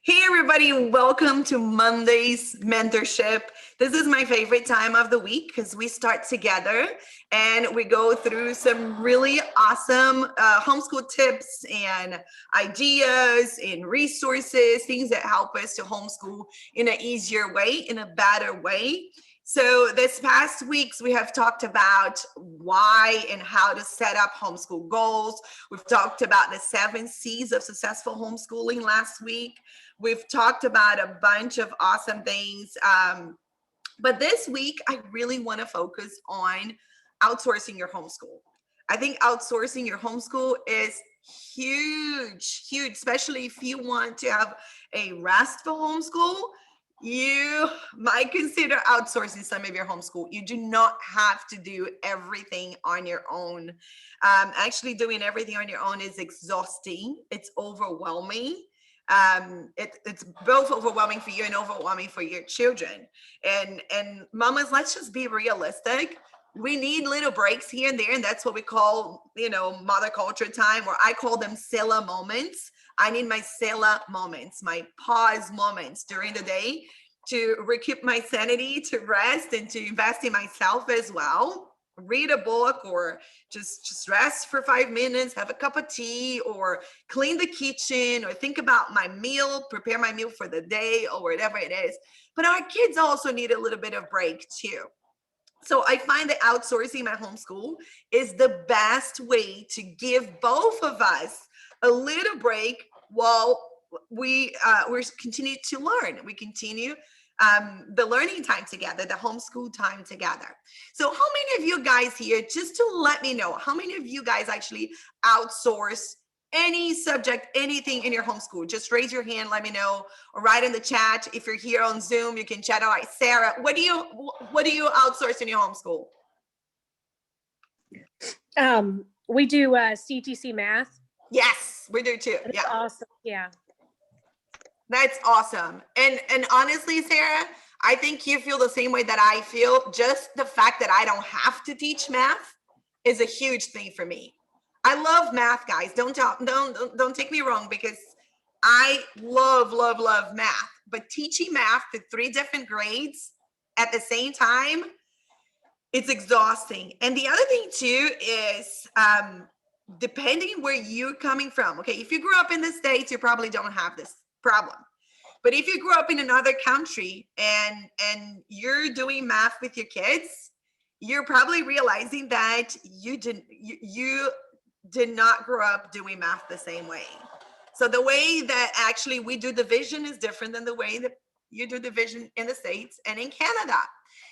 Hey everybody, welcome to Monday's mentorship. This is my favorite time of the week because we start together and we go through some really awesome homeschool tips and ideas and resources, things that help us to homeschool in an easier way, in a better way. So this past weeks, we have talked about why and how to set up homeschool goals. We've talked about the 7 C's of successful homeschooling last week. We've talked about a bunch of awesome things. But this week, I really want to focus on outsourcing your homeschool. I think outsourcing your homeschool is huge, especially if you want to have a restful homeschool. You might consider outsourcing some of your homeschool. You do not have to do everything on your own. Actually, doing everything on your own is exhausting. It's overwhelming. It's both overwhelming for you and overwhelming for your children. And mamas, let's just be realistic. We need little breaks here and there, and that's what we call, mother culture time, or I call them Selah moments. I need my Selah moments, my pause moments during the day to recoup my sanity, to rest, and to invest in myself as well. Read a book or just rest for 5 minutes, have a cup of tea, or clean the kitchen, or think about my meal, prepare my meal for the day, or whatever it is. But our kids also need a little bit of break too. So I find that outsourcing my homeschool is the best way to give both of us a little break while we continue to learn. We continue the learning time together, the homeschool time together. So how many of you guys here, just to let me know, how many of you guys actually outsource any subject, anything in your homeschool? Just raise your hand, let me know, or write in the chat. If you're here on Zoom, you can chat. All right, Sarah, what do you outsource in your homeschool? We do CTC math. Yes, we do too. That's awesome. Yeah. That's awesome. And honestly, Sarah, I think you feel the same way that I feel. Just the fact that I don't have to teach math is a huge thing for me. I love math, guys. Don't take me wrong, because I love math. But teaching math to 3 different grades at the same time, it's exhausting. And the other thing too is depending where you're coming from. Okay, if you grew up in the States, you probably don't have this problem. But if you grew up in another country and you're doing math with your kids, you're probably realizing that you did not grow up doing math the same way. So the way that actually we do division is different than the way that you do division in the States and in Canada.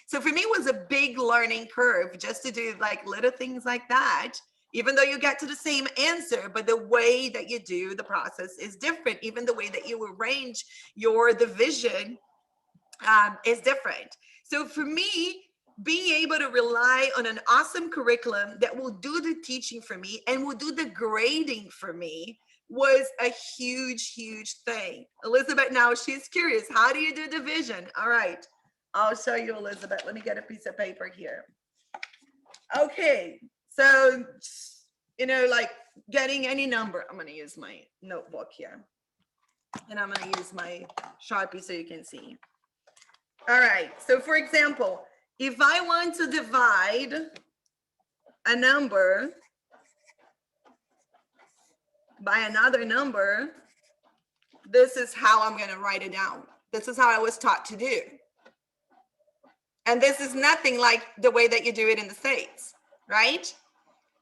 So for me, it was a big learning curve just to do like little things like that, even though you get to the same answer, but the way that you do the process is different. Even the way that you arrange your division is different. So for me, being able to rely on an awesome curriculum that will do the teaching for me and will do the grading for me was a huge thing. Elizabeth, now she's curious. How do you do division? All right, I'll show you, Elizabeth. Let me get a piece of paper here. Okay, so, like getting any number, I'm going to use my notebook here. And I'm going to use my Sharpie so you can see. All right, so for example, if I want to divide a number by another number, this is how I'm going to write it down. This is how I was taught to do. And this is nothing like the way that you do it in the States, right?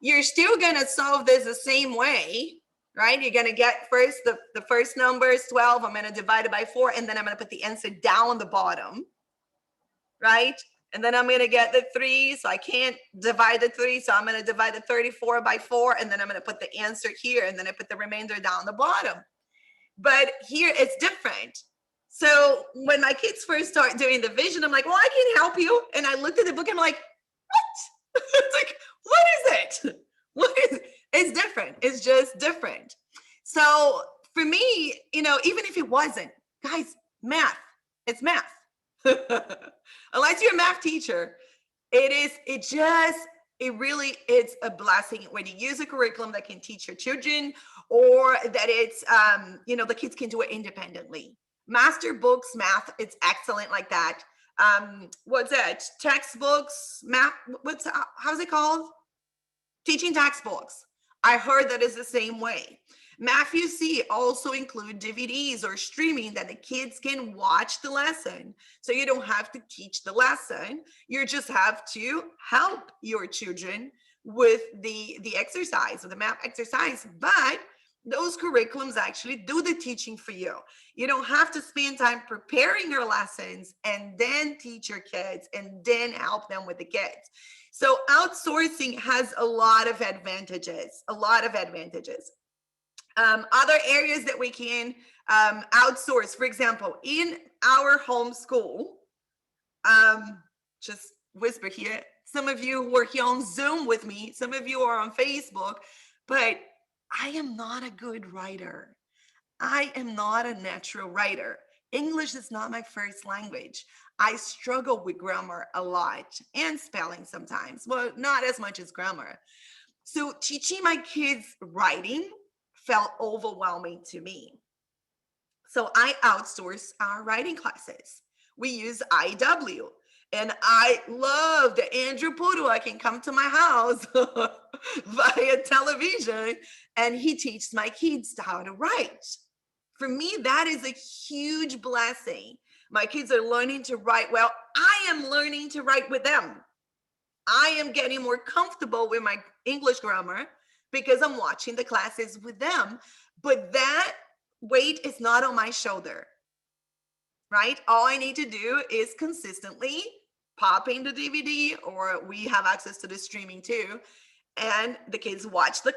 You're still going to solve this the same way, right? You're going to get first, the first number is 12. I'm going to divide it by 4, and then I'm going to put the answer down the bottom, right? And then I'm going to get the 3, so I can't divide the 3, so I'm going to divide the 34 by 4, and then I'm going to put the answer here, and then I put the remainder down the bottom. But here it's different. So when my kids first start doing division, I'm like, well, I can help you. And I looked at the book and I'm like, what? It's like, what is it? What is it? It's different. It's just different. So for me, even if it wasn't, guys, math, it's math. Unless you're a math teacher, it it really is a blessing when you use a curriculum that can teach your children, or that it's, the kids can do it independently. Master books, math, it's excellent like that. What's that? Textbooks, math, how's it called? Teaching textbooks. I heard that is the same way. Matthew C also include DVDs or streaming that the kids can watch the lesson. So you don't have to teach the lesson. You just have to help your children with the exercise or the math exercise. But those curriculums actually do the teaching for you. You don't have to spend time preparing your lessons and then teach your kids and then help them with the kids. So outsourcing has a lot of advantages, Other areas that we can outsource, for example, in our homeschool, just whisper here, some of you who are here on Zoom with me, some of you are on Facebook, but I am not a good writer. I am not a natural writer. English is not my first language. I struggle with grammar a lot and spelling sometimes. Well, not as much as grammar. So teaching my kids writing felt overwhelming to me. So I outsource our writing classes. We use IW. And I love that Andrew Pudua can come to my house via television, and he teaches my kids how to write. For me, that is a huge blessing. My kids are learning to write well. I am learning to write with them. I am getting more comfortable with my English grammar because I'm watching the classes with them. But that weight is not on my shoulder, right? All I need to do is consistently pop in the DVD, or we have access to the streaming too. And the kids watch the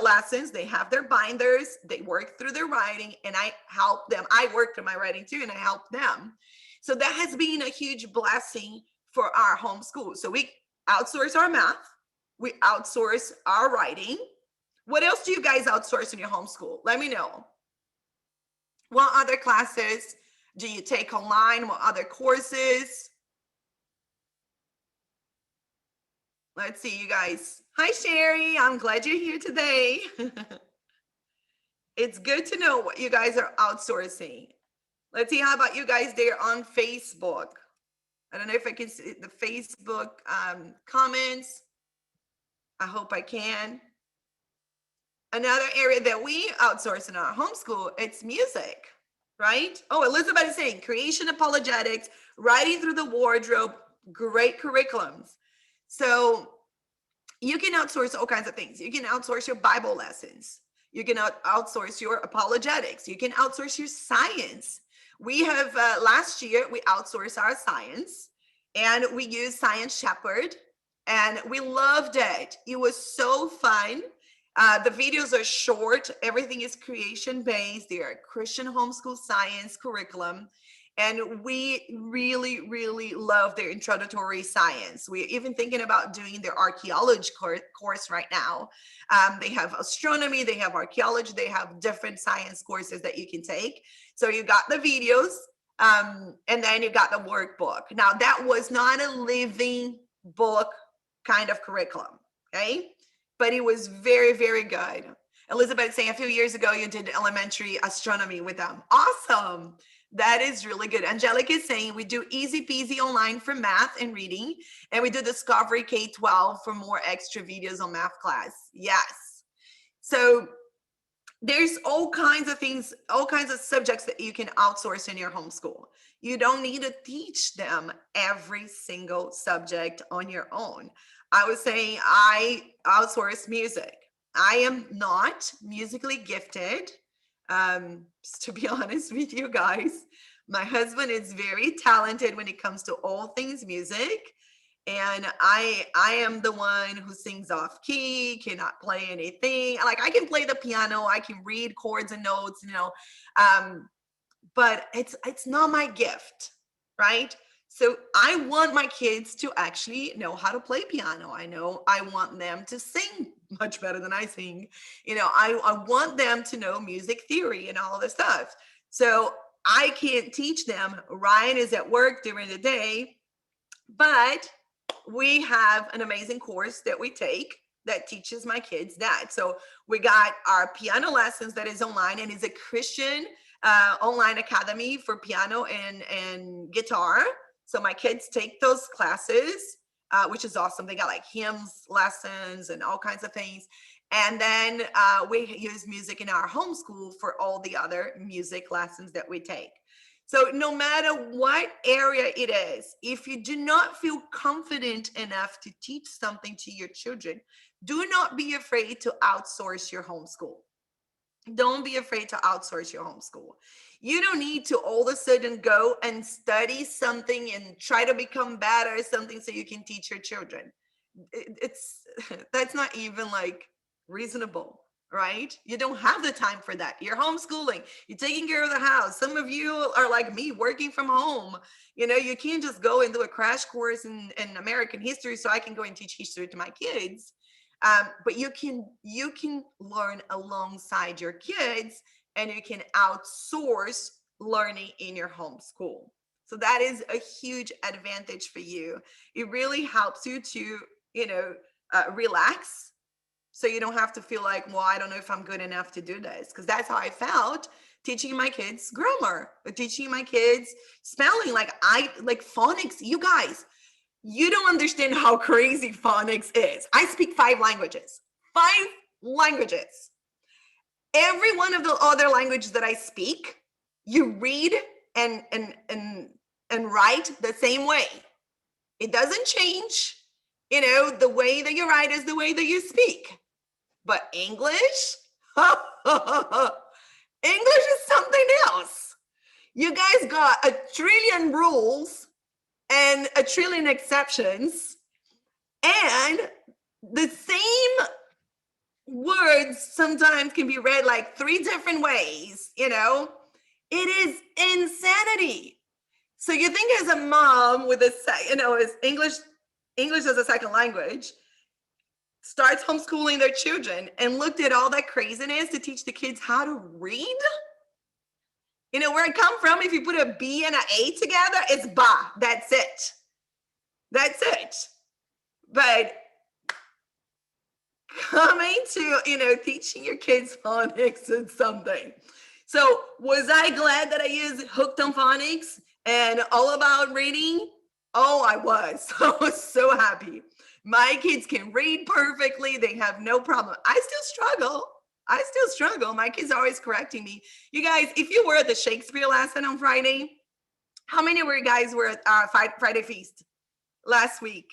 lessons, they have their binders, they work through their writing, and I help them. I work through my writing too, and I help them. So that has been a huge blessing for our homeschool. So we outsource our math, we outsource our writing. What else do you guys outsource in your homeschool? Let me know. What other classes do you take online? What other courses? Let's see, you guys. Hi, Sherry. I'm glad you're here today. It's good to know what you guys are outsourcing. Let's see, how about you guys there on Facebook? I don't know if I can see the Facebook comments. I hope I can. Another area that we outsource in our homeschool, it's music, right? Oh, Elizabeth is saying creation apologetics, writing through the wardrobe, great curriculums. So you can outsource all kinds of things. You can outsource your Bible lessons. You can outsource your apologetics. You can outsource your science. We have, last year, we outsourced our science, and we used Science Shepherd, and we loved it. It was so fun. The videos are short. Everything is creation-based. They are Christian homeschool science curriculum. And we really, really love their introductory science. We're even thinking about doing their archaeology course right now. They have astronomy, they have archaeology, they have different science courses that you can take. So you got the videos, and then you got the workbook. Now, that was not a living book kind of curriculum, okay? But it was very, very good. Elizabeth saying a few years ago, you did elementary astronomy with them. Awesome. That is really good. Angelica is saying we do easy peasy online for math and reading, and we do Discovery K-12 for more extra videos on math class. Yes. So there's all kinds of things, all kinds of subjects that you can outsource in your homeschool. You don't need to teach them every single subject on your own. I was saying I outsource music. I am not musically gifted. To be honest with you guys, my husband is very talented when it comes to all things music, and I am the one who sings off key, cannot play anything. Like, I can play the piano, I can read chords and notes, but it's not my gift, right? So I want my kids to actually know how to play piano. I want them to sing much better than I sing. I want them to know music theory and all this stuff. So I can't teach them. Ryan is at work during the day, but we have an amazing course that we take that teaches my kids that. So we got our piano lessons that is online, and is a Christian online academy for piano and guitar. So my kids take those classes, which is awesome. They got like hymns lessons and all kinds of things. And then we use music in our homeschool for all the other music lessons that we take. So no matter what area it is, if you do not feel confident enough to teach something to your children, do not be afraid to outsource your homeschool. Don't be afraid to outsource your homeschool. You don't need to all of a sudden go and study something and try to become better at something so you can teach your children. It's that's not even like reasonable, right? You don't have the time for that. You're homeschooling, you're taking care of the house. Some of you are like me, working from home. You can't just go and do a crash course in American history so I can go and teach history to my kids. But you can learn alongside your kids, and you can outsource learning in your homeschool. So that is a huge advantage for you. It really helps you to relax, so you don't have to feel like, well, I don't know if I'm good enough to do this, because that's how I felt teaching my kids grammar, or teaching my kids spelling. Like phonics. You guys, you don't understand how crazy phonics is. I speak 5 languages. 5 languages. Every one of the other languages that I speak, you read and write the same way. It doesn't change. The way that you write is the way that you speak. But English, English is something else. You guys got a trillion rules and a trillion exceptions, and the same words sometimes can be read like 3 different ways. It is insanity. So you think, as a mom with as English as a second language, starts homeschooling their children and looked at all that craziness to teach the kids how to read. Where I come from, if you put a B and an A together, it's ba. That's it. That's it. But coming to, teaching your kids phonics is something. So was I glad that I used Hooked on Phonics and all about reading? Oh, I was. I was so happy. My kids can read perfectly. They have no problem. I still struggle. My kids are always correcting me. You guys, if you were at the Shakespeare lesson on Friday, how many of you guys were at Friday Feast last week,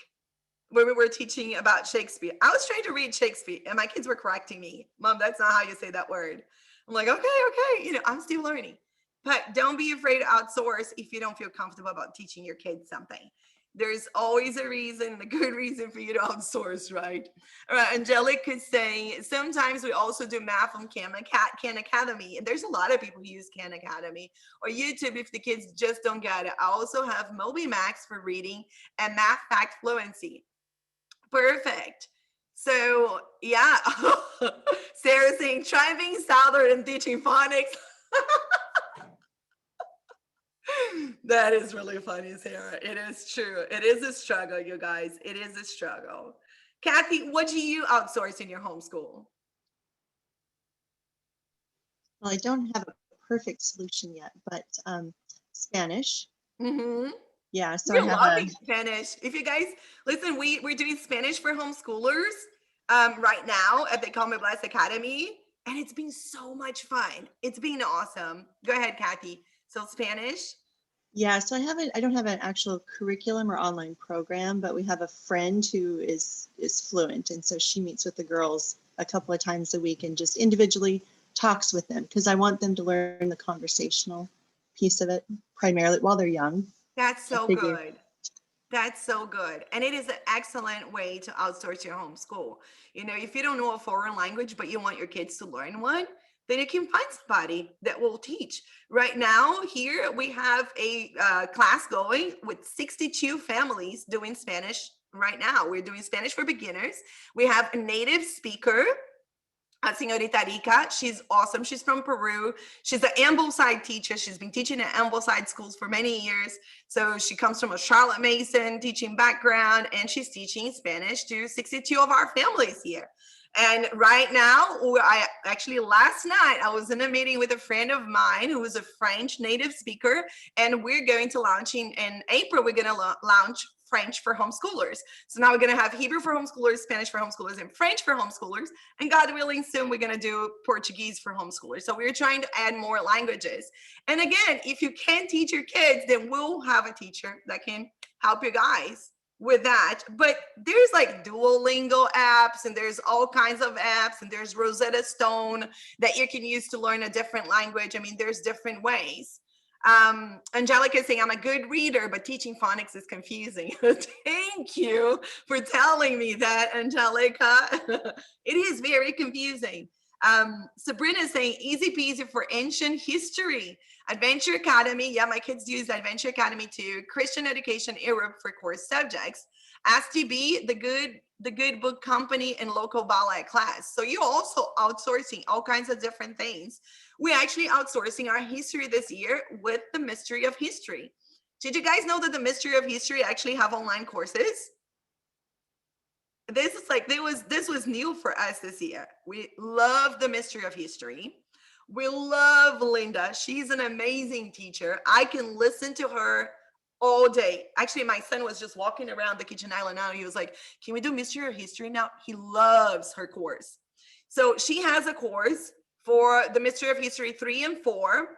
where we were teaching about Shakespeare? I was trying to read Shakespeare, and my kids were correcting me. Mom, that's not how you say that word. I'm like, okay. I'm still learning. But don't be afraid to outsource if you don't feel comfortable about teaching your kids something. There's always a reason, a good reason for you to outsource, right? All right, Angelica is saying, sometimes we also do math on Khan Academy. And there's a lot of people who use Khan Academy or YouTube if the kids just don't get it. I also have MobiMax for reading and Math Fact Fluency. Perfect. So yeah, Sarah saying, try being Southern and teaching phonics. That is really funny, Sarah. It is true. It is a struggle, you guys. It is a struggle. Kathy, what do you outsource in your homeschool? Well, I don't have a perfect solution yet, but Spanish. Mm-hmm. Yeah, so We're I have loving Spanish. If you guys listen, we're doing Spanish for homeschoolers right now at the Come Bless Academy, and it's been so much fun. It's been awesome. Go ahead, Kathy. So Spanish. Yeah, so I don't have an actual curriculum or online program, but we have a friend who is fluent, and so she meets with the girls a couple of times a week and just individually talks with them, because I want them to learn the conversational piece of it primarily while they're young. That's so good. That's so good. And it is an excellent way to outsource your homeschool. If you don't know a foreign language, but you want your kids to learn one, then you can find somebody that will teach. Right now, here we have a class going with 62 families doing Spanish right now. We're doing Spanish for beginners. We have a native speaker Señorita Rica. She's awesome. She's from Peru. She's an Ambleside teacher. She's been teaching at Ambleside schools for many years. So she comes from a Charlotte Mason teaching background, and she's teaching Spanish to 62 of our families here. And right now, last night, I was in a meeting with a friend of mine who is a French native speaker, and we're going to launch in April, we're going to launch French for homeschoolers. So now we're going to have Hebrew for homeschoolers, Spanish for homeschoolers, and French for homeschoolers. And God willing, soon we're going to do Portuguese for homeschoolers. So we're trying to add more languages. And again, if you can't teach your kids, then we'll have a teacher that can help you guys with that. But there's like Duolingo apps, and there's all kinds of apps, and there's Rosetta Stone that you can use to learn a different language. I mean, there's different ways. Angelica is saying, I'm a good reader, but teaching phonics is confusing. Thank you for telling me that, Angelica. It is very confusing. Sabrina is saying, easy peasy for ancient history. Adventure Academy. Yeah, my kids use Adventure Academy too. Christian Education Europe for core subjects. STB, the good book company, and local ballet class. So you're also outsourcing all kinds of different things. We're actually outsourcing our history this year with the Mystery of History. Did you guys know that the Mystery of History actually have online courses? This was new for us this year. We love the Mystery of History. We love Linda. She's an amazing teacher. I can listen to her all day. Actually, my son was just walking around the kitchen island now. He was like, can we do Mystery of History now? He loves her course. So she has a course for the Mystery of History 3 and 4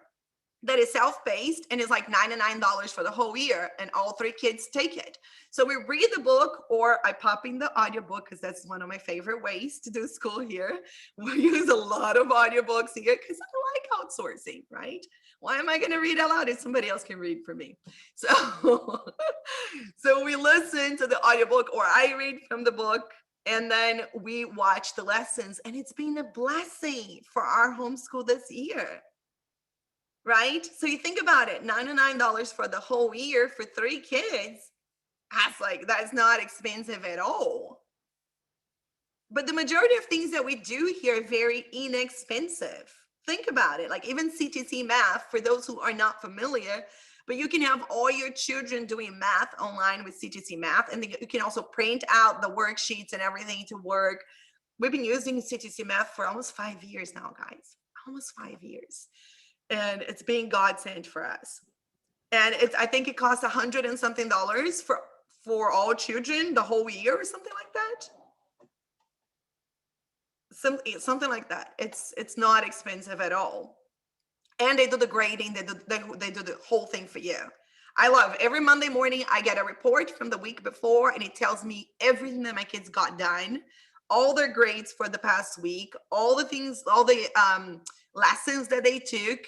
that is self-paced and is like $99 for the whole year, and all 3 kids take it. So we read the book, or I pop in the audiobook, because that's one of my favorite ways to do school here. We use a lot of audiobooks here because I like outsourcing, right? Why am I going to read aloud if somebody else can read for me? So, so we listen to the audiobook, or I read from the book, and then we watch the lessons, and it's been a blessing for our homeschool this year. Right? So you think about it, $99 for the whole year for 3 kids. That's not expensive at all. But the majority of things that we do here are very inexpensive. Think about it. Like even CTC math, for those who are not familiar, but you can have all your children doing math online with CTC math. And you can also print out the worksheets and everything to work. We've been using CTC math for almost 5 years now, guys. Almost 5 years. And it's being godsend for us. And I think it costs $100 and something for all children the whole year, or something like that. Something like that. It's not expensive at all. And they do the grading. They do the whole thing for you. I love every Monday morning. I get a report from the week before, and it tells me everything that my kids got done, all their grades for the past week, all the things, all the lessons that they took.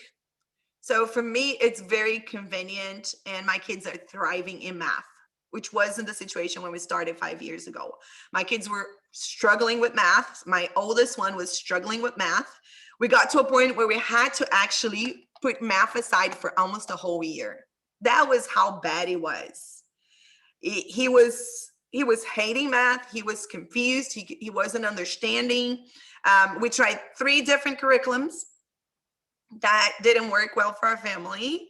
So for me, it's very convenient, and my kids are thriving in math, which wasn't the situation when we started 5 years ago. My kids were struggling with math. My oldest one was struggling with math. We got to a point where we had to actually put math aside for almost a whole year. That was how bad it was. He was hating math. He was confused. He wasn't understanding. We tried 3 different curriculums. That didn't work well for our family.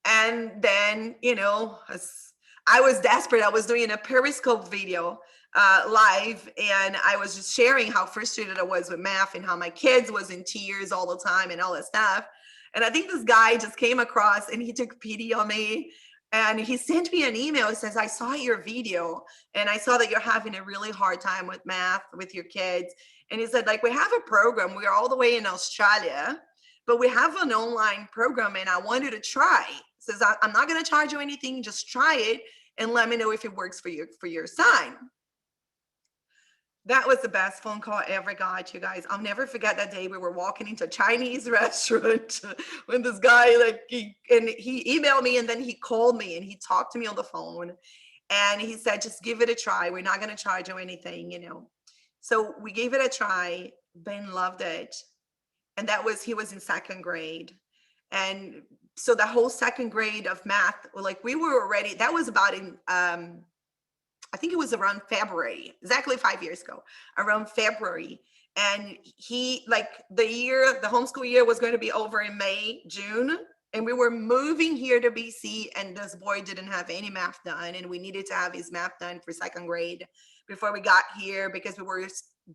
And then, I was desperate. I was doing a Periscope video live, and I was just sharing how frustrated I was with math and how my kids was in tears all the time and all that stuff. And I think this guy just came across, and he took pity on me, and he sent me an email. He says, I saw your video, and I saw that you're having a really hard time with math with your kids. And he said, we have a program. We are all the way in Australia, but we have an online program, and I wanted to try. He says, I'm not going to charge you anything. Just try it and let me know if it works for your son. That was the best phone call I ever got, you guys. I'll never forget that day we were walking into a Chinese restaurant when this guy, he emailed me, and then he called me, and he talked to me on the phone, and he said, just give it a try. We're not going to charge you anything, So we gave it a try. Ben loved it. And he was in 2nd grade. And so the whole 2nd grade of math, we were already, that was about in, I think it was around February, exactly 5 years ago, around February. And he, like, the homeschool year was going to be over in May, June. And we were moving here to BC, and this boy didn't have any math done. And we needed to have his math done for 2nd grade before we got here, because we were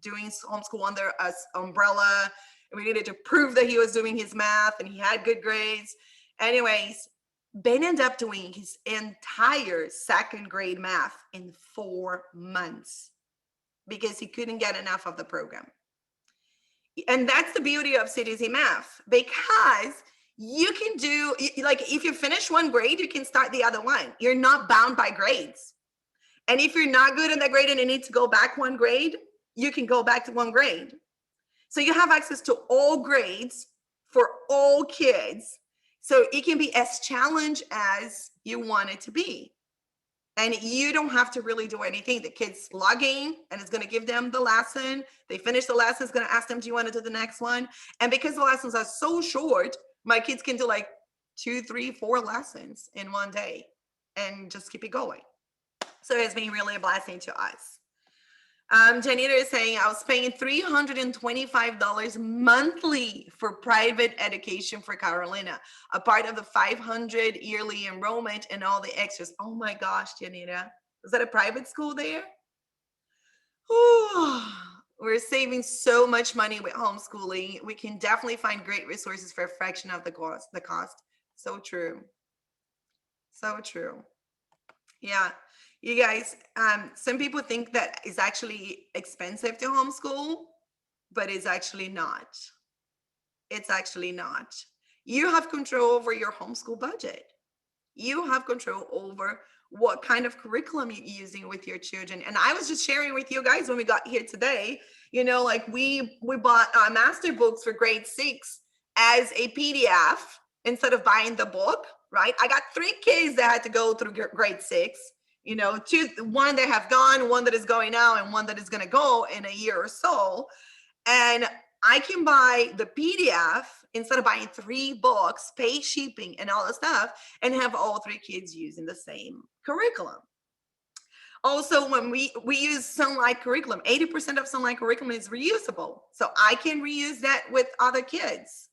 doing homeschool under us umbrella. And we needed to prove that he was doing his math and he had good grades. Anyways, Ben ended up doing his entire 2nd grade math in 4 months because he couldn't get enough of the program. And that's the beauty of CTC Math, because you can do, like, if you finish one grade, you can start the other one. You're not bound by grades. And if you're not good in that grade and you need to go back one grade, you can go back to one grade. So you have access to all grades for all kids. So it can be as challenged as you want it to be. And you don't have to really do anything. The kids log in and it's going to give them the lesson. They finish the lesson. It's going to ask them, do you want to do the next one? And because the lessons are so short, my kids can do like 2, 3, 4 lessons in one day and just keep it going. So it's been really a blessing to us. Janita is saying, I was paying $325 monthly for private education for Carolina, a part of the $500 yearly enrollment and all the extras. Oh my gosh, Janita, was that a private school there? Ooh, we're saving so much money with homeschooling. We can definitely find great resources for a fraction of the cost. So true. So true. Yeah. You guys, some people think that it's actually expensive to homeschool, but it's actually not. It's actually not. You have control over your homeschool budget. You have control over what kind of curriculum you're using with your children. And I was just sharing with you guys when we got here today, you know, like we bought master books for grade 6 as a PDF instead of buying the book, right? I got 3 kids that had to go through grade 6. You know, 2, one that have gone, one that is going now, and one that is going to go in a year or so. And I can buy the PDF instead of buying 3 books, pay shipping and all that stuff, and have all 3 kids using the same curriculum. Also, when we use Sunlight curriculum, 80% of Sunlight curriculum is reusable. So I can reuse that with other kids,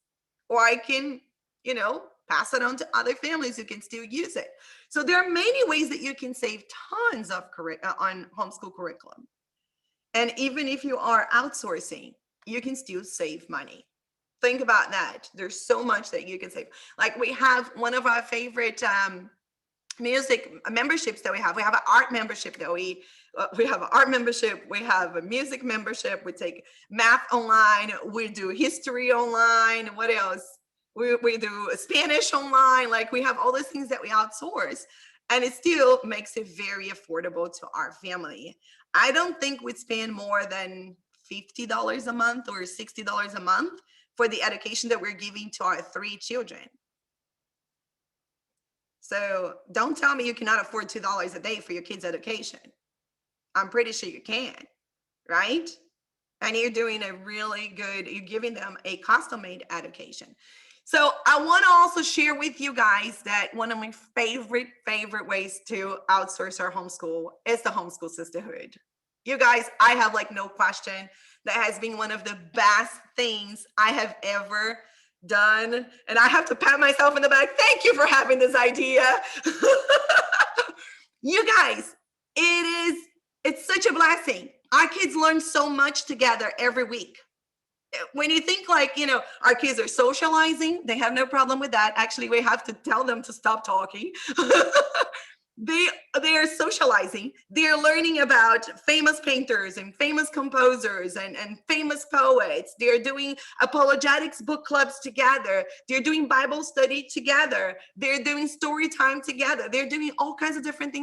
or I can, you know, pass it on to other families who can still use it. So there are many ways that you can save tons of on homeschool curriculum. And even if you are outsourcing, you can still save money. Think about that. There's so much that you can save. Like we have one of our favorite music memberships that we have. We have an art membership that we have an art membership. We have a music membership. We take math online. We do history online. What else? We do Spanish online. Like we have all those things that we outsource, and it still makes it very affordable to our family. I don't think we'd spend more than $50 a month or $60 a month for the education that we're giving to our 3 children. So don't tell me you cannot afford $2 a day for your kids' education. I'm pretty sure you can, right? And you're doing a really good, you're giving them a custom-made education. So I want to also share with you guys that one of my favorite ways to outsource our homeschool is the Homeschool Sisterhood. You guys, I have like no question that has been one of the best things I have ever done. And I have to pat myself in the back. Thank you for having this idea. You guys, it's such a blessing. Our kids learn so much together every week. When you think like, you know, our kids are socializing, they have no problem with that. Actually, we have to tell them to stop talking. They are socializing. They're learning about famous painters and famous composers and famous poets. They're doing apologetics book clubs together. They're doing Bible study together. They're doing story time together. They're doing all kinds of different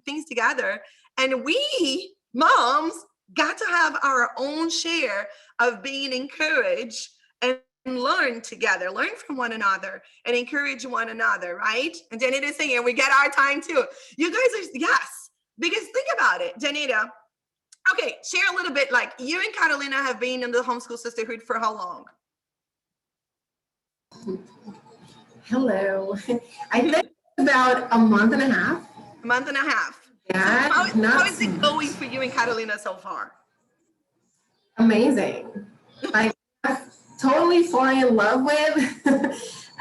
things together. And we, moms, got to have our own share of being encouraged and learn together, learn from one another and encourage one another, right? And Janita is saying, we get our time too. You guys are, yes, because think about it, Janita. Okay, share a little bit, like you and Catalina have been in the Homeschool Sisterhood for how long? Hello. I think about a month and a half. A month and a half. Yeah. So how is it going for you and Catalina so far? amazing. Like, I totally falling in love with.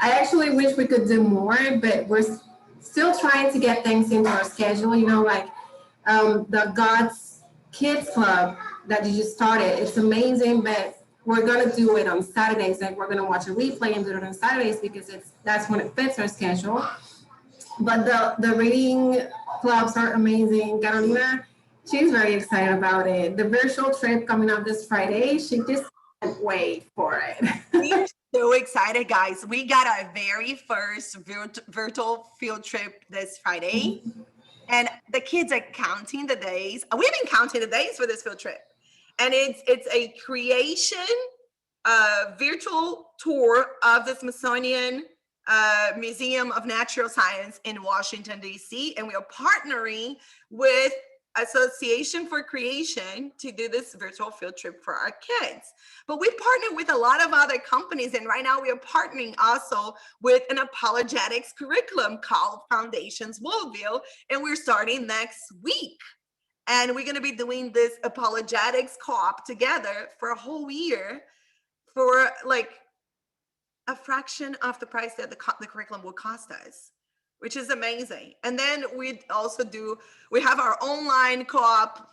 I actually wish we could do more, but we're still trying to get things into our schedule. You know, like the God's Kids Club that you just started. It's amazing, but we're gonna do it on Saturdays. Like, we're gonna watch a replay and do it on Saturdays because that's when it fits our schedule. But the reading clubs are amazing. Carolina, she's very excited about it. The virtual trip coming up this Friday, she just can't wait for it. We're so excited, guys. We got our very first virtual field trip this Friday. And the kids are counting the days. We've been counting the days for this field trip. And it's a creation virtual tour of the Smithsonian Museum of Natural Science in Washington, D.C. And we are partnering with Association for Creation to do this virtual field trip for our kids. But we partner with a lot of other companies, and right now we are partnering also with an apologetics curriculum called Foundations Worldview, and we're starting next week. And we're going to be doing this apologetics co-op together for a whole year for like a fraction of the price that the curriculum will cost us, which is amazing. And then we have our online co-op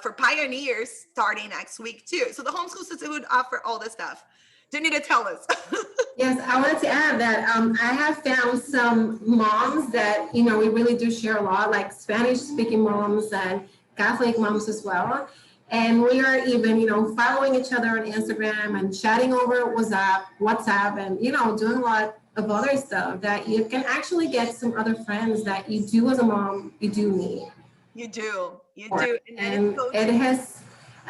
for pioneers starting next week too. So the Homeschool Sisterhood offer all this stuff. Do you need to tell us? Yes, I wanted to add that I have found some moms that, we really do share a lot, like Spanish speaking moms and Catholic moms as well. And we are even, following each other on Instagram and chatting over WhatsApp and, doing a lot of other stuff that you can actually get some other friends that you do as a mom, you do need. You do. And it has,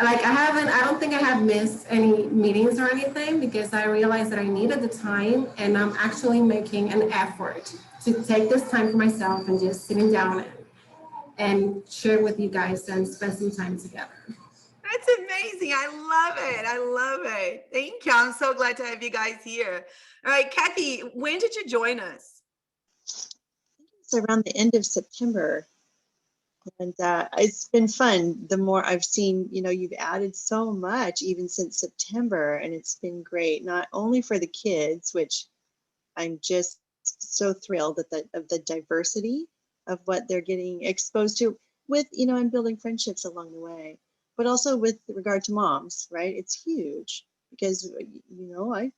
like, I don't think I have missed any meetings or anything because I realized that I needed the time, and I'm actually making an effort to take this time for myself and just sitting down and share with you guys and spend some time together. That's amazing. I love it. Thank you. I'm so glad to have you guys here. All right, Kathy, when did you join us? It's around the end of September. And it's been fun. The more I've seen, you've added so much even since September, and it's been great, not only for the kids, which I'm just so thrilled of the diversity of what they're getting exposed to with, and building friendships along the way, but also with regard to moms, right? It's huge because, I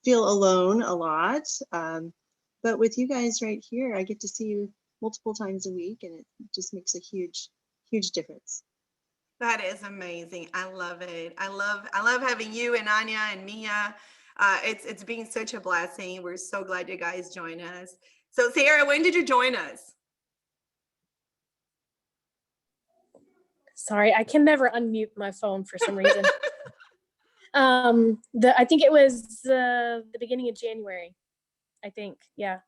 feel alone a lot. But with you guys right here, I get to see you multiple times a week, and it just makes a huge difference. That is amazing. I love it. I love having you and Anya and Mia. It's been such a blessing. We're so glad you guys join us. So Sarah, when did you join us? Sorry, I can never unmute my phone for some reason. I think it was the beginning of January. I think, yeah.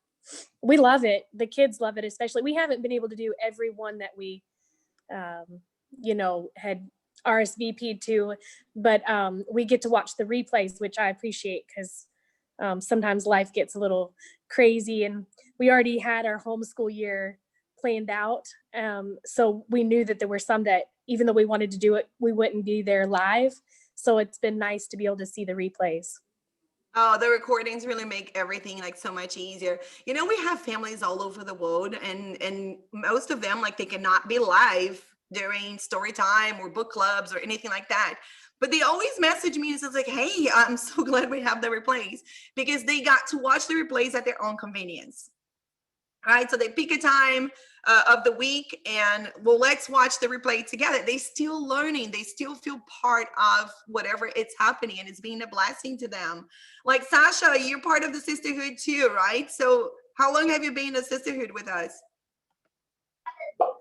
We love it. The kids love it, especially. We haven't been able to do every one that we, had RSVP'd to, but we get to watch the replays, which I appreciate because sometimes life gets a little crazy, and we already had our homeschool year planned out. So we knew that there were some that, even though we wanted to do it, we wouldn't be there live. So it's been nice to be able to see the replays. Oh, the recordings really make everything like so much easier. We have families all over the world, and most of them, like, they cannot be live during story time or book clubs or anything like that. But they always message me and says like, hey, I'm so glad we have the replays, because they got to watch the replays at their own convenience. All right, so they pick a time of the week and, well, let's watch the replay together. They still learning. They still feel part of whatever it's happening, and it's being a blessing to them. Like Sasha, you're part of the sisterhood too, right? So how long have you been in a sisterhood with us?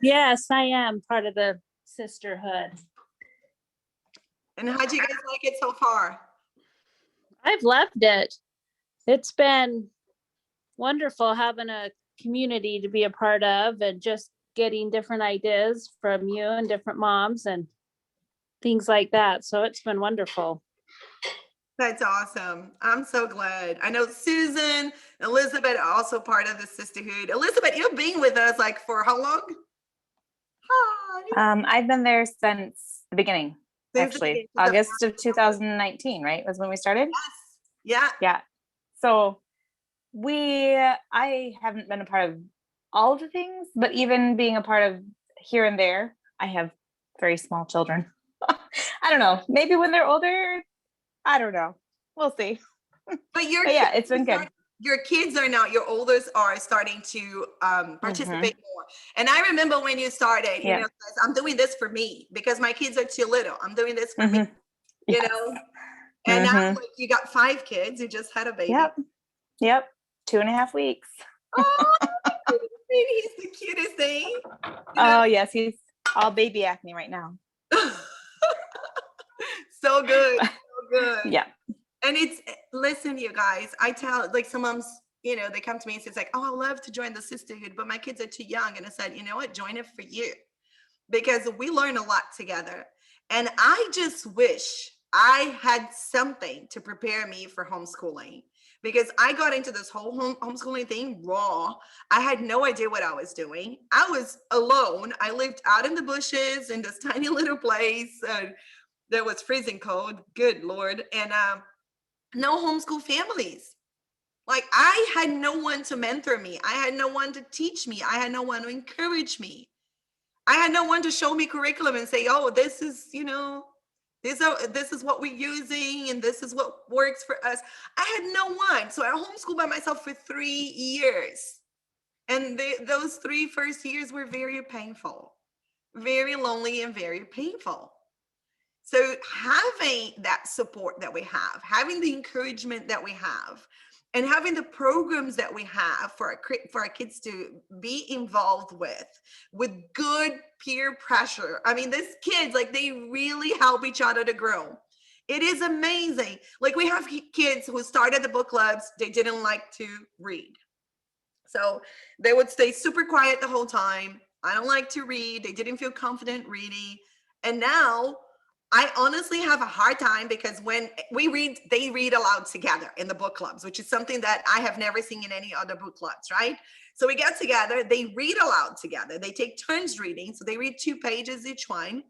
Yes, I am part of the sisterhood. And how do you guys like it so far? I've loved it. It's been wonderful having a community to be a part of, and just getting different ideas from you and different moms and things like that. So it's been wonderful. That's awesome. I'm so glad. I know Susan, Elizabeth are also part of the sisterhood. Elizabeth, you've been with us like for how long? Hi. I've been there since the beginning. Since the actually. beginning, since the August of 2019, right? Was when we started? yeah. Yeah. So I haven't been a part of all of the things, but even being a part of here and there, I have very small children. I don't know. Maybe when they're older, I don't know. We'll see. But your But yeah, kids it's been good. your kids are now, your oldest are starting to participate more. And I remember when you started, you Yeah. know, I'm doing this for me because my kids are too little. I'm doing this for me, Mhm. you Yes. know. And now Mhm. like you got 5 kids, you just had a baby. Yep. 2.5 weeks. Oh, baby, he's the cutest thing. You know? Oh yes, he's all baby acne right now. So good, so good. Yeah. And it's, listen, you guys, I tell, like, some moms, you know, they come to me and say, it's like, oh, I love to join the sisterhood, but my kids are too young. And I said, you know what, join it for you, because we learn a lot together. And I just wish I had something to prepare me for homeschooling, because I got into this whole homeschooling thing raw. I had no idea what I was doing. I was alone. I lived out in the bushes in this tiny little place. That was freezing cold. Good Lord. And no homeschool families. Like, I had no one to mentor me. I had no one to teach me. I had no one to encourage me. I had no one to show me curriculum and say, oh, this is, you know, this is what we're using and this is what works for us. I had no one. So I homeschooled by myself for 3 years. And those 3 first years were very painful, very lonely and very painful. So having that support that we have, having the encouragement that we have, and having the programs that we have for our kids to be involved with good peer pressure. I mean, these kids, like, they really help each other to grow. It is amazing. Like, we have kids who started the book clubs, they didn't like to read. So they would stay super quiet the whole time. I don't like to read. They didn't feel confident reading. And now I honestly have a hard time, because when we read, they read aloud together in the book clubs, which is something that I have never seen in any other book clubs, right? So we get together, they read aloud together. They take turns reading. So they read 2 pages each one.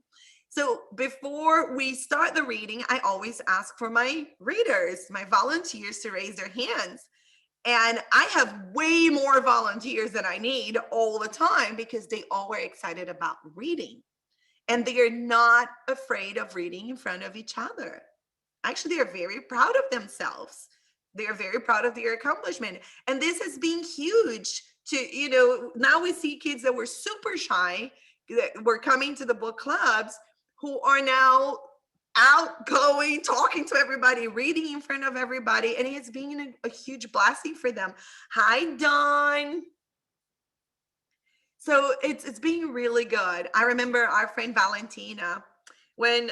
So before we start the reading, I always ask for my readers, my volunteers, to raise their hands. And I have way more volunteers than I need all the time, because they all were excited about reading. And they are not afraid of reading in front of each other. Actually, they're very proud of themselves. They are very proud of their accomplishment. And this has been huge to, you know, now we see kids that were super shy, that were coming to the book clubs, who are now outgoing, talking to everybody, reading in front of everybody. And it's been a huge blessing for them. Hi, Dawn. So it's being really good. I remember our friend Valentina, when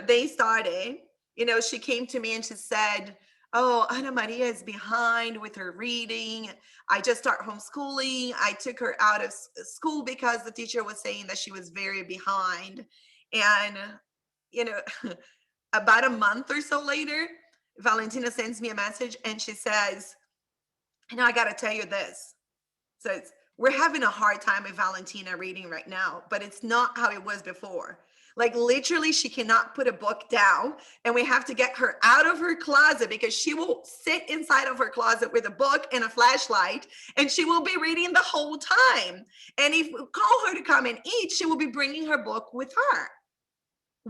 they started, you know, she came to me and she said, oh, Ana Maria is behind with her reading. I just started homeschooling. I took her out of school because the teacher was saying that she was very behind. And, you know, about a month or so later, Valentina sends me a message and she says, you know, I got to tell you this. So we're having a hard time with Valentina reading right now, but it's not how it was before. Like, literally, she cannot put a book down, and we have to get her out of her closet, because she will sit inside of her closet with a book and a flashlight, and she will be reading the whole time. And if we call her to come and eat, she will be bringing her book with her.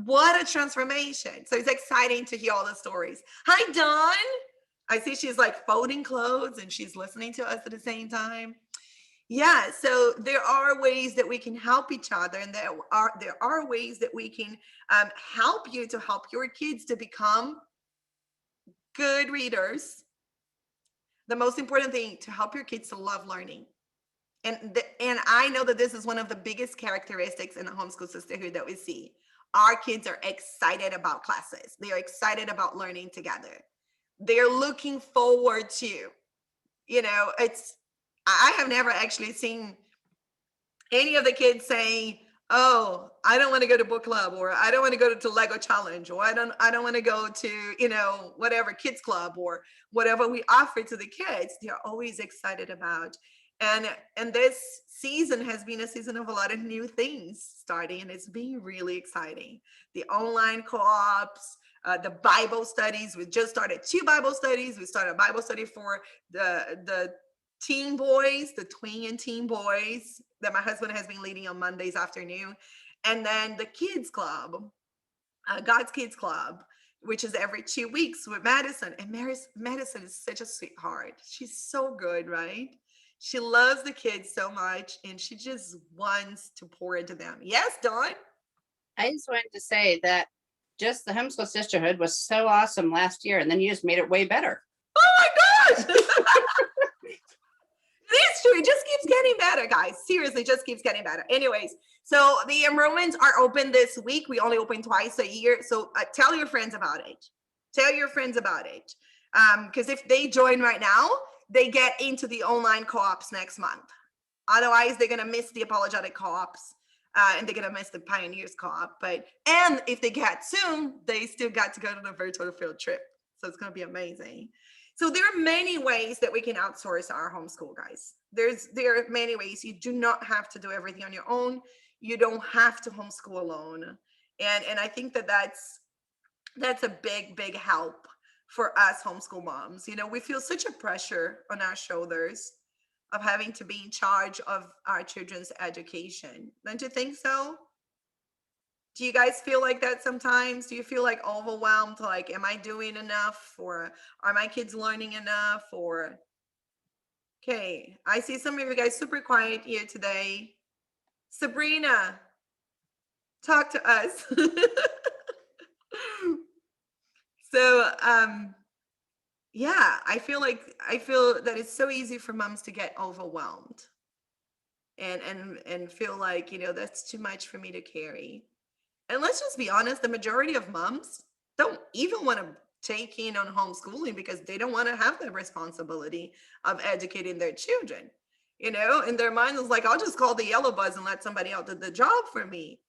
What a transformation. So it's exciting to hear all the stories. Hi, Dawn. I see she's like folding clothes and she's listening to us at the same time. Yeah, so there are ways that we can help each other, and there are ways that we can help you to help your kids to become good readers. The most important thing, to help your kids to love learning. And I know that this is one of the biggest characteristics in the Homeschool Sisterhood that we see. Our kids are excited about classes. They are excited about learning together. They're looking forward to, you know, I have never actually seen any of the kids saying, oh, I don't want to go to book club, or I don't want to go to Lego challenge, or I don't want to go to, you know, whatever kids club or whatever we offer to the kids. They're always excited about And this season has been a season of a lot of new things starting, and it's been really exciting. The online co-ops, the Bible studies. We just started 2 Bible studies. We started a Bible study for the teen boys, the tween and teen boys that my husband has been leading on Mondays afternoon. And then the kids club, God's Kids Club, which is every 2 weeks with Madison. And Madison is such a sweetheart. She's so good, right? She loves the kids so much, and she just wants to pour into them. Yes, Dawn? I just wanted to say that just the Homeschool Sisterhood was so awesome last year, and then you just made it way better. Oh my gosh! It is true. It just keeps getting better, guys. Seriously, just keeps getting better. Anyways, so the enrollments are open this week. We only open twice a year. So tell your friends about it. Tell your friends about it. Because if they join right now, they get into the online co-ops next month. Otherwise, they're going to miss the apologetic co-ops. And they're going to miss the Pioneers co-op. And if they get soon, they still got to go to the virtual field trip. So it's going to be amazing. So there are many ways that we can outsource our homeschool, guys. There are many ways. You do not have to do everything on your own. You don't have to homeschool alone. And I think that's a big help for us homeschool moms. You know, we feel such a pressure on our shoulders of having to be in charge of our children's education. Don't you think so? Do you guys feel like that sometimes? Do you feel like overwhelmed? Like, am I doing enough? Or are my kids learning enough? Or, okay, I see some of you guys super quiet here today. Sabrina, talk to us. So, yeah, I feel that it's so easy for moms to get overwhelmed and feel like, you know, that's too much for me to carry. And let's just be honest, the majority of moms don't even want to take in on homeschooling because they don't want to have the responsibility of educating their children. You know, in their mind is like, I'll just call the yellow bus and let somebody else do the job for me.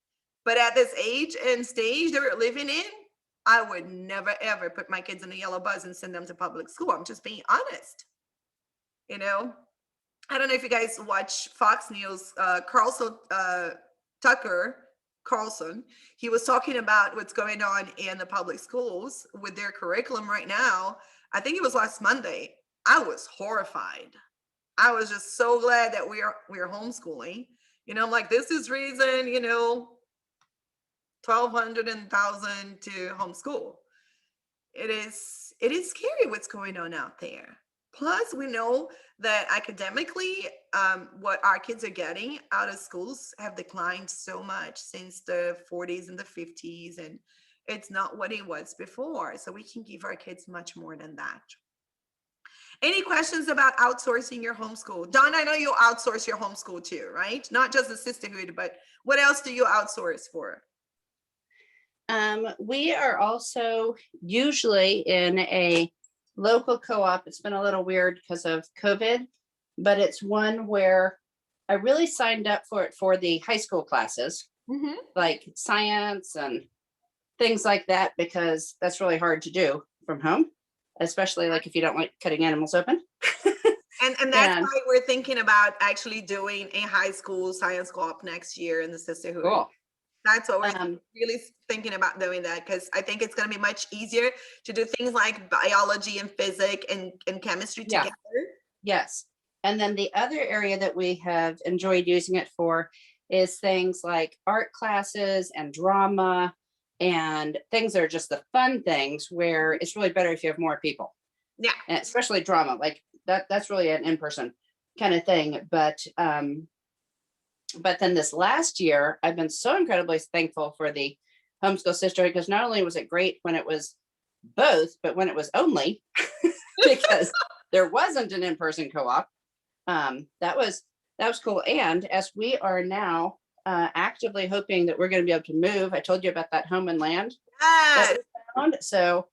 But at this age and stage that we're living in, I would never, ever put my kids in a yellow bus and send them to public school. I'm just being honest. You know, I don't know if you guys watch Fox News, Tucker Carlson, he was talking about what's going on in the public schools with their curriculum right now. I think it was last Monday. I was horrified. I was just so glad that we're homeschooling. You know, I'm like, this is reason, you know, 1,200 and 1,000 to homeschool. It is scary what's going on out there. Plus, we know that academically, what our kids are getting out of schools have declined so much since the 40s and the 50s, and it's not what it was before. So we can give our kids much more than that. Any questions about outsourcing your homeschool? Dawn, I know you outsource your homeschool too, right? Not just the sisterhood, but what else do you outsource for? We are also usually in a local co-op. It's been a little weird because of COVID, but it's one where I really signed up for it for the high school classes, like science and things like that, because that's really hard to do from home, especially like if you don't like cutting animals open. And that's why we're thinking about actually doing a high school science co-op next year in the sisterhood. Cool. That's what we're really thinking about doing, that because I think it's going to be much easier to do things like biology and physics and chemistry together. Yes. And then the other area that we have enjoyed using it for is things like art classes and drama and things that are just the fun things where it's really better if you have more people. Yeah. And especially drama, like that's really an in-person kind of thing. But then this last year, I've been so incredibly thankful for the Homeschool Sisterhood, because not only was it great when it was both, but when it was only, because there wasn't an in-person co-op. That was cool. And as we are now actively hoping that we're going to be able to move, I told you about that home and land. Yes. So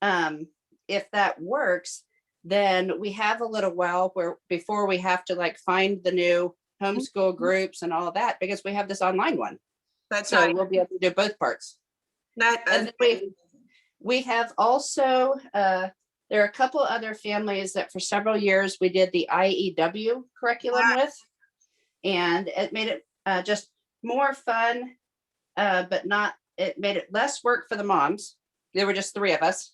if that works, then we have a little while before we have to like find the new homeschool groups and all of that, because we have this online one. That's so right. We'll be able to do both parts. And we have also There are a couple other families that for several years we did the IEW curriculum with, and it made it just more fun, but not, it made it less work for the moms. There were just 3 of us.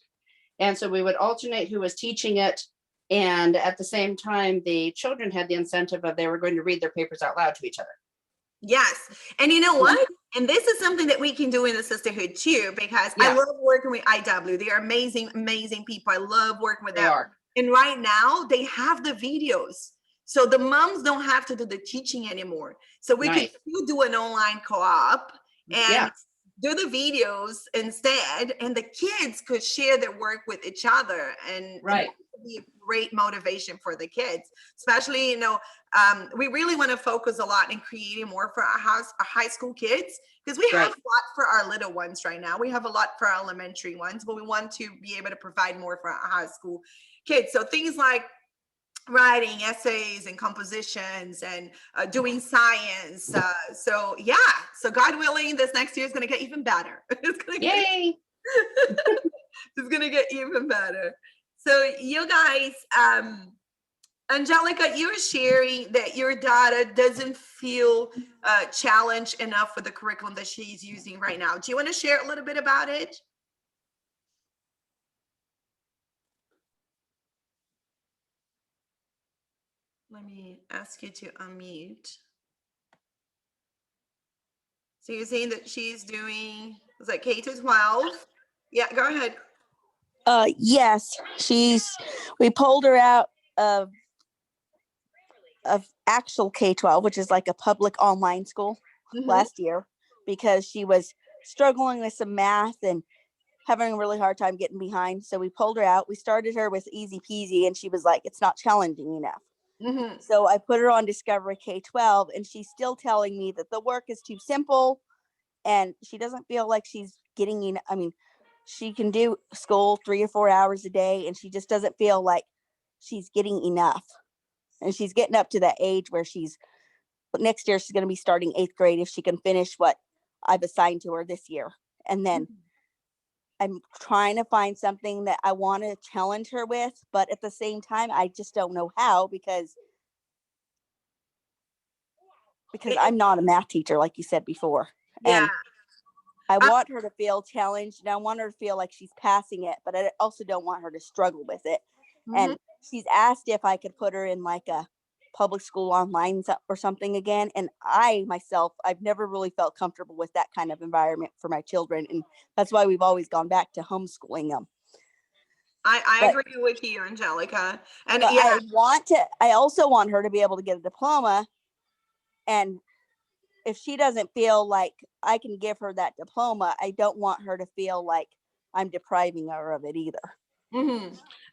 And so we would alternate who was teaching it. And at the same time, the children had the incentive of they were going to read their papers out loud to each other. Yes. And you know what? And this is something that we can do in the sisterhood too, because I love working with IW. They are amazing, amazing people. I love working with them. And right now they have the videos. So the moms don't have to do the teaching anymore. So we can still do an online co-op and do the videos instead. And the kids could share their work with each other. And it would be a great motivation for the kids, especially, you know, we really want to focus a lot in creating more for our high school kids, because we have a lot for our little ones right now. We have a lot for our elementary ones, but we want to be able to provide more for our high school kids. So things like writing essays and compositions and doing science. So God willing, this next year is going to get even better. It's going to it's going to get even better. So you guys, Angelica, you're sharing that your daughter doesn't feel challenged enough with the curriculum that she's using right now. Do you want to share a little bit about it? Let me ask you to unmute. So you're saying that she's doing, was that K to 12? Yeah, go ahead. Yes, we pulled her out of actual K-12, which is like a public online school last year, because she was struggling with some math and having a really hard time getting behind. So we pulled her out. We started her with easy peasy, and she was like, it's not challenging enough. So I put her on Discovery K-12, and she's still telling me that the work is too simple and she doesn't feel like she's getting in. I mean, she can do school 3 or 4 hours a day, and she just doesn't feel like she's getting enough. And she's getting up to that age where next year she's going to be starting 8th grade if she can finish what I've assigned to her this year. And then I'm trying to find something that I want to challenge her with, but at the same time, I just don't know how, because I'm not a math teacher, like you said before. And I want her to feel challenged, and I want her to feel like she's passing it, but I also don't want her to struggle with it. And she's asked if I could put her in like a public school online or something again. And I've never really felt comfortable with that kind of environment for my children. And that's why we've always gone back to homeschooling them. I agree with you, Angelica. And I also want her to be able to get a diploma. And if she doesn't feel like I can give her that diploma, I don't want her to feel like I'm depriving her of it either.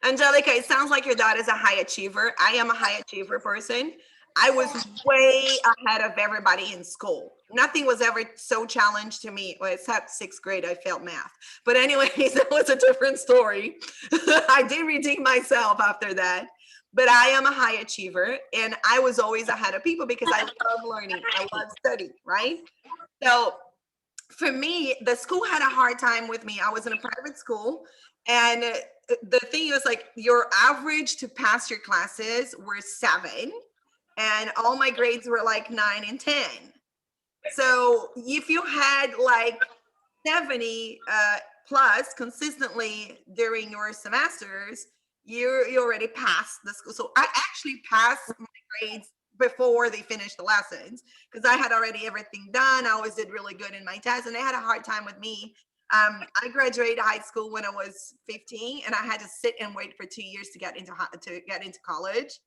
Angelica, it sounds like your daughter's a high achiever. I am a high achiever person. I was way ahead of everybody in school. Nothing was ever so challenged to me, well, except 6th grade, I failed math. But anyways, that was a different story. I did redeem myself after that. But I am a high achiever, and I was always ahead of people because I love learning. I love studying, right? So for me, the school had a hard time with me. I was in a private school, and the thing was like your average to pass your classes were 7, and all my grades were like 9 and 10. So if you had like 70 plus consistently during your semesters, you already passed the school. So I actually passed my grades before they finished the lessons, because I had already everything done. I always did really good in my tests, and they had a hard time with me. I graduated high school when I was 15, and I had to sit and wait for 2 years to get into college,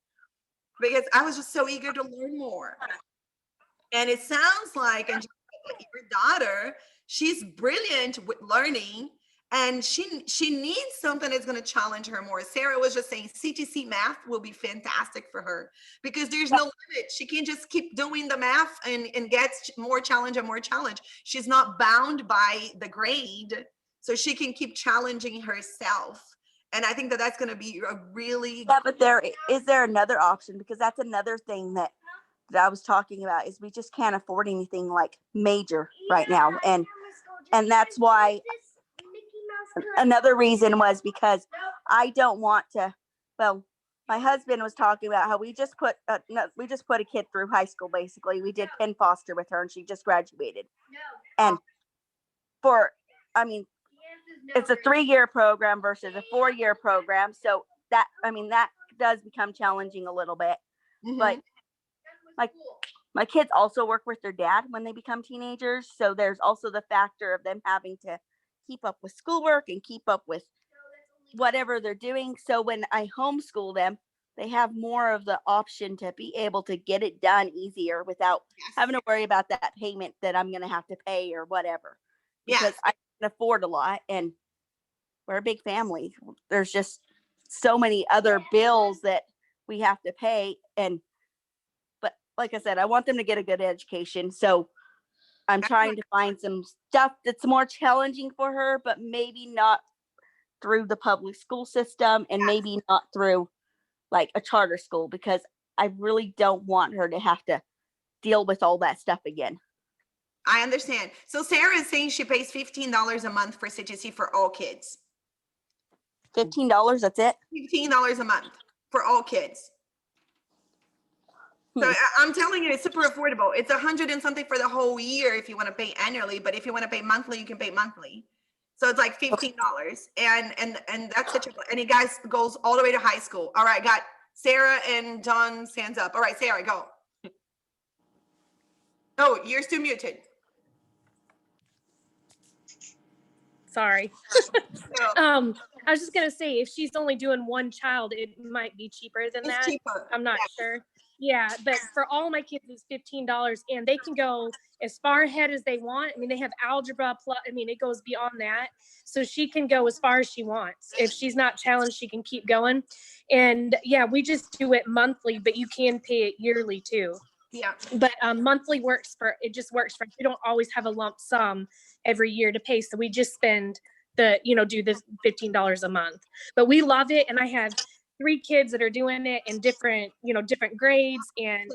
because I was just so eager to learn more. And it sounds like your daughter, she's brilliant with learning, and she needs something that's going to challenge her more. Sarah was just saying CTC math will be fantastic for her, because there's no limit. She can just keep doing the math and gets more challenge and more challenge. She's not bound by the grade, so she can keep challenging herself. And I think that that's going to be a really but is there another option? Because that's another thing that I was talking about, is we just can't afford anything like major right now. And that's why another reason was because I don't want to, well, my husband was talking about how we just put a kid through high school. Basically, we did Penn Foster with her, and she just graduated. And it's a 3-year program versus a 4-year program, so that does become challenging a little bit. But my kids also work with their dad when they become teenagers, so there's also the factor of them having to keep up with schoolwork and keep up with whatever they're doing. So when I homeschool them, they have more of the option to be able to get it done easier without having to worry about that payment that I'm going to have to pay or whatever. Because I can afford a lot, and we're a big family. There's just so many other bills that we have to pay. But like I said, I want them to get a good education. So I'm trying to find some stuff that's more challenging for her, but maybe not through the public school system, and maybe not through like a charter school, because I really don't want her to have to deal with all that stuff again. I understand. So Sarah is saying she pays $15 a month for CTC for all kids. $15, that's it? $15 a month for all kids. So I'm telling you, it's super affordable. It's $100 and something for the whole year if you want to pay annually, but if you want to pay monthly, you can pay monthly. So it's like $15, and that's such a, and it guys goes all the way to high school. All right, got Sarah and John stands up. All right, Sarah, go. Oh, you're still muted. Sorry. So, I was just gonna say, if she's only doing one child, it might be cheaper than it's that. cheaper. I'm not sure. Yeah, but for all my kids, it's $15, and they can go as far ahead as they want. I mean, they have algebra plus, I mean, it goes beyond that. So she can go as far as she wants. If she's not challenged, she can keep going. And yeah, we just do it monthly, but you can pay it yearly too. Yeah. But monthly works for, it just works for, we don't always have a lump sum every year to pay. So we just spend do the $15 a month. But we love it. And I have 3 kids that are doing it in different grades, and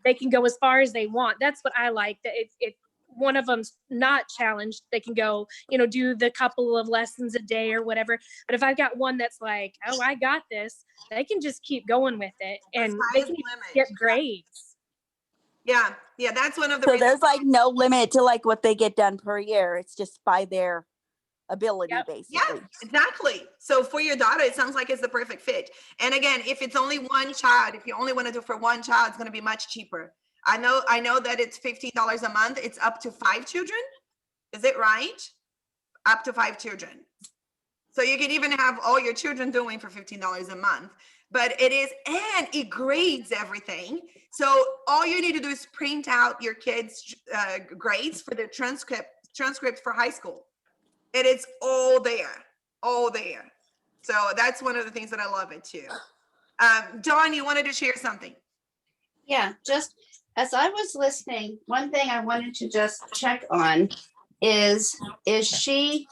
they can go as far as they want. That's what I like, that if one of them's not challenged, they can go, do the couple of lessons a day or whatever. But if I've got one that's like, oh, I got this, they can just keep going with it, and they can get grades. Yeah, that's one of the So reasons. there's like no limit to like what they get done per year. It's just by their ability, basically. Yeah, exactly. So for your daughter, it sounds like it's the perfect fit. And again, if it's only one child, if you only want to do for one child, it's going to be much cheaper. I know that it's $15 a month. It's up to 5 children. Is it right? Up to 5 children. So you can even have all your children doing for $15 a month. But it is, and it grades everything. So all you need to do is print out your kids' grades for the transcript for high school. It is all there. So that's one of the things that I love it too. Dawn, you wanted to share something. Yeah, just as I was listening, one thing I wanted to just check on is she,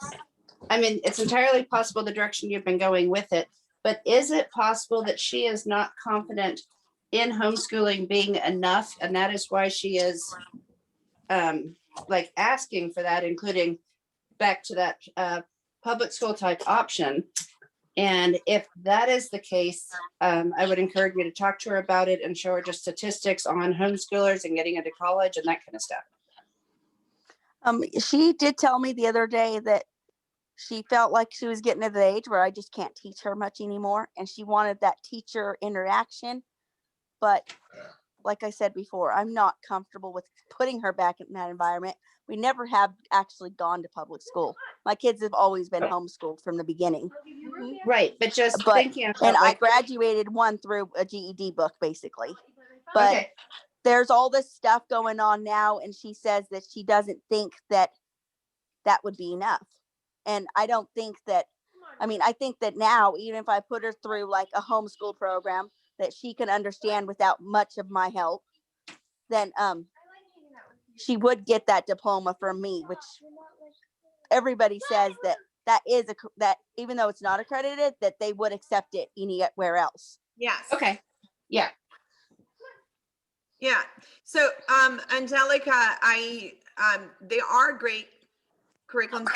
I mean, it's entirely possible the direction you've been going with it, but is it possible that she is not confident in homeschooling being enough? And that is why she is like asking for that, including back to that public school type option. And if that is the case, I would encourage you to talk to her about it and show her just statistics on homeschoolers and getting into college and that kind of stuff. She did tell me the other day that she felt like she was getting to the age where I just can't teach her much anymore. And she wanted that teacher interaction. But like I said before, I'm not comfortable with putting her back in that environment. We never have actually gone to public school. My kids have always been homeschooled from the beginning. Right, but thinking about, and I graduated one through a GED book, basically. But there's all this stuff going on now, and she says that she doesn't think that would be enough. And I don't think that, I think that now, even if I put her through like a homeschool program that she can understand without much of my help, then she would get that diploma from me, which everybody says that even though it's not accredited, that they would accept it anywhere else. Yes. Okay. Yeah. Yeah. So, Angelica, there are great curriculums.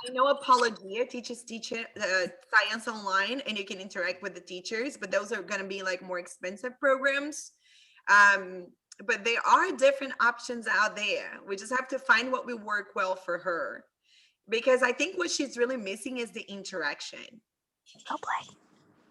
I know Apologia teaches science online, and you can interact with the teachers, but those are going to be like more expensive programs. But there are different options out there. We just have to find what will work well for her, because I think what she's really missing is the interaction. Go play.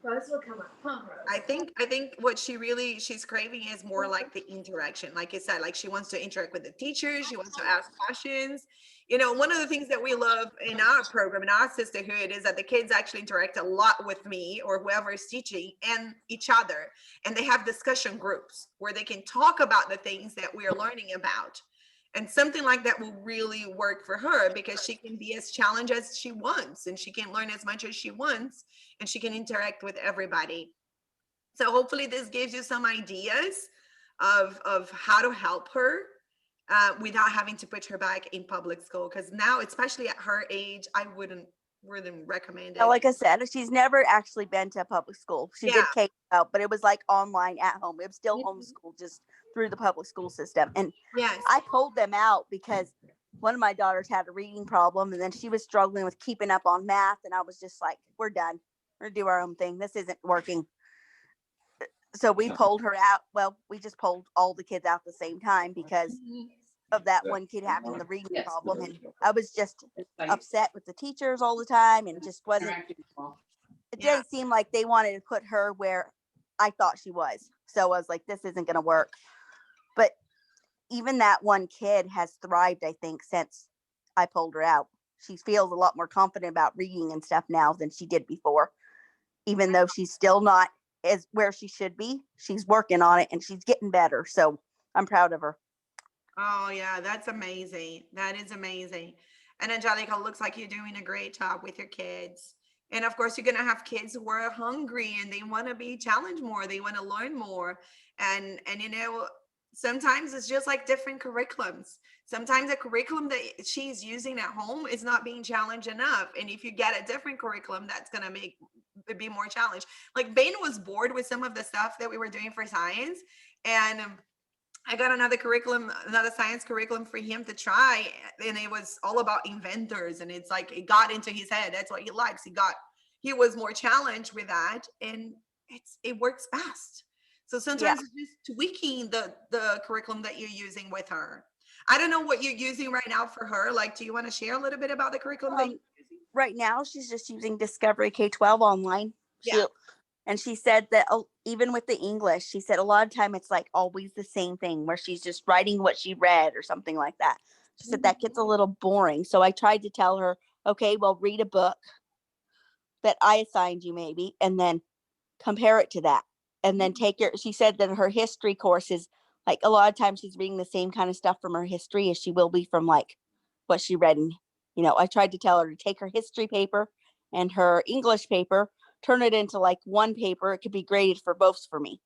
Rose will come up. Huh, Rose? I think what she's craving is more like the interaction. Like I said, like she wants to interact with the teachers. She wants to ask questions. You know, one of the things that we love in our program, in our sisterhood, is that the kids actually interact a lot with me or whoever is teaching and each other. And they have discussion groups where they can talk about the things that we are learning about. And something like that will really work for her, because she can be as challenged as she wants, and she can learn as much as she wants, and she can interact with everybody. So hopefully this gives you some ideas of how to help her without having to put her back in public school. Because now, especially at her age, I wouldn't recommend it. Like I said, she's never actually been to public school. She did Yeah. K-12, but it was like online at home. It was still homeschooled, just through the public school system. And Yes. I pulled them out because one of my daughters had a reading problem, and then she was struggling with keeping up on math. And I was just like, we're done. We're gonna do our own thing. This isn't working. So we pulled her out. Well, we just pulled all the kids out at the same time because of that one kid having the reading problem. And I was just upset with the teachers all the time, and just wasn't, it didn't seem like they wanted to put her where I thought she was. So I was like, this isn't going to work. But even that one kid has thrived, I think, since I pulled her out. She feels a lot more confident about reading and stuff now than she did before. Even though she's still not as where she should be, she's working on it and she's getting better. So I'm proud of her. Oh yeah, that's amazing. That is amazing. And Angelica, looks like you're doing a great job with your kids. And of course, you're gonna have kids who are hungry and they want to be challenged more. They want to learn more. And you know, sometimes it's just like different curriculums. Sometimes the curriculum that she's using at home is not being challenged enough. And if you get a different curriculum, that's gonna make it be more challenged. Like Ben was bored with some of the stuff that we were doing for science, and I got another science curriculum for him to try, and it was all about inventors, and it's like it got into his head. That's what he likes. He was more challenged with that, and it works best. So sometimes it's just tweaking the curriculum that you're using with her. I don't know what you're using right now for her. Like, do you want to share a little bit about the curriculum that you're using? Right now, she's just using Discovery K-12 online. And she said that even with the English, she said a lot of time it's like always the same thing where she's just writing what she read or something like that. She said that gets a little boring. So I tried to tell her, okay, well, read a book that I assigned you maybe, and then compare it to that. And then she said that her history course is like a lot of times she's reading the same kind of stuff from her history as she will be from like what she read. And, you know, I tried to tell her to take her history paper and her English paper, turn it into like one paper. It could be graded for both for me.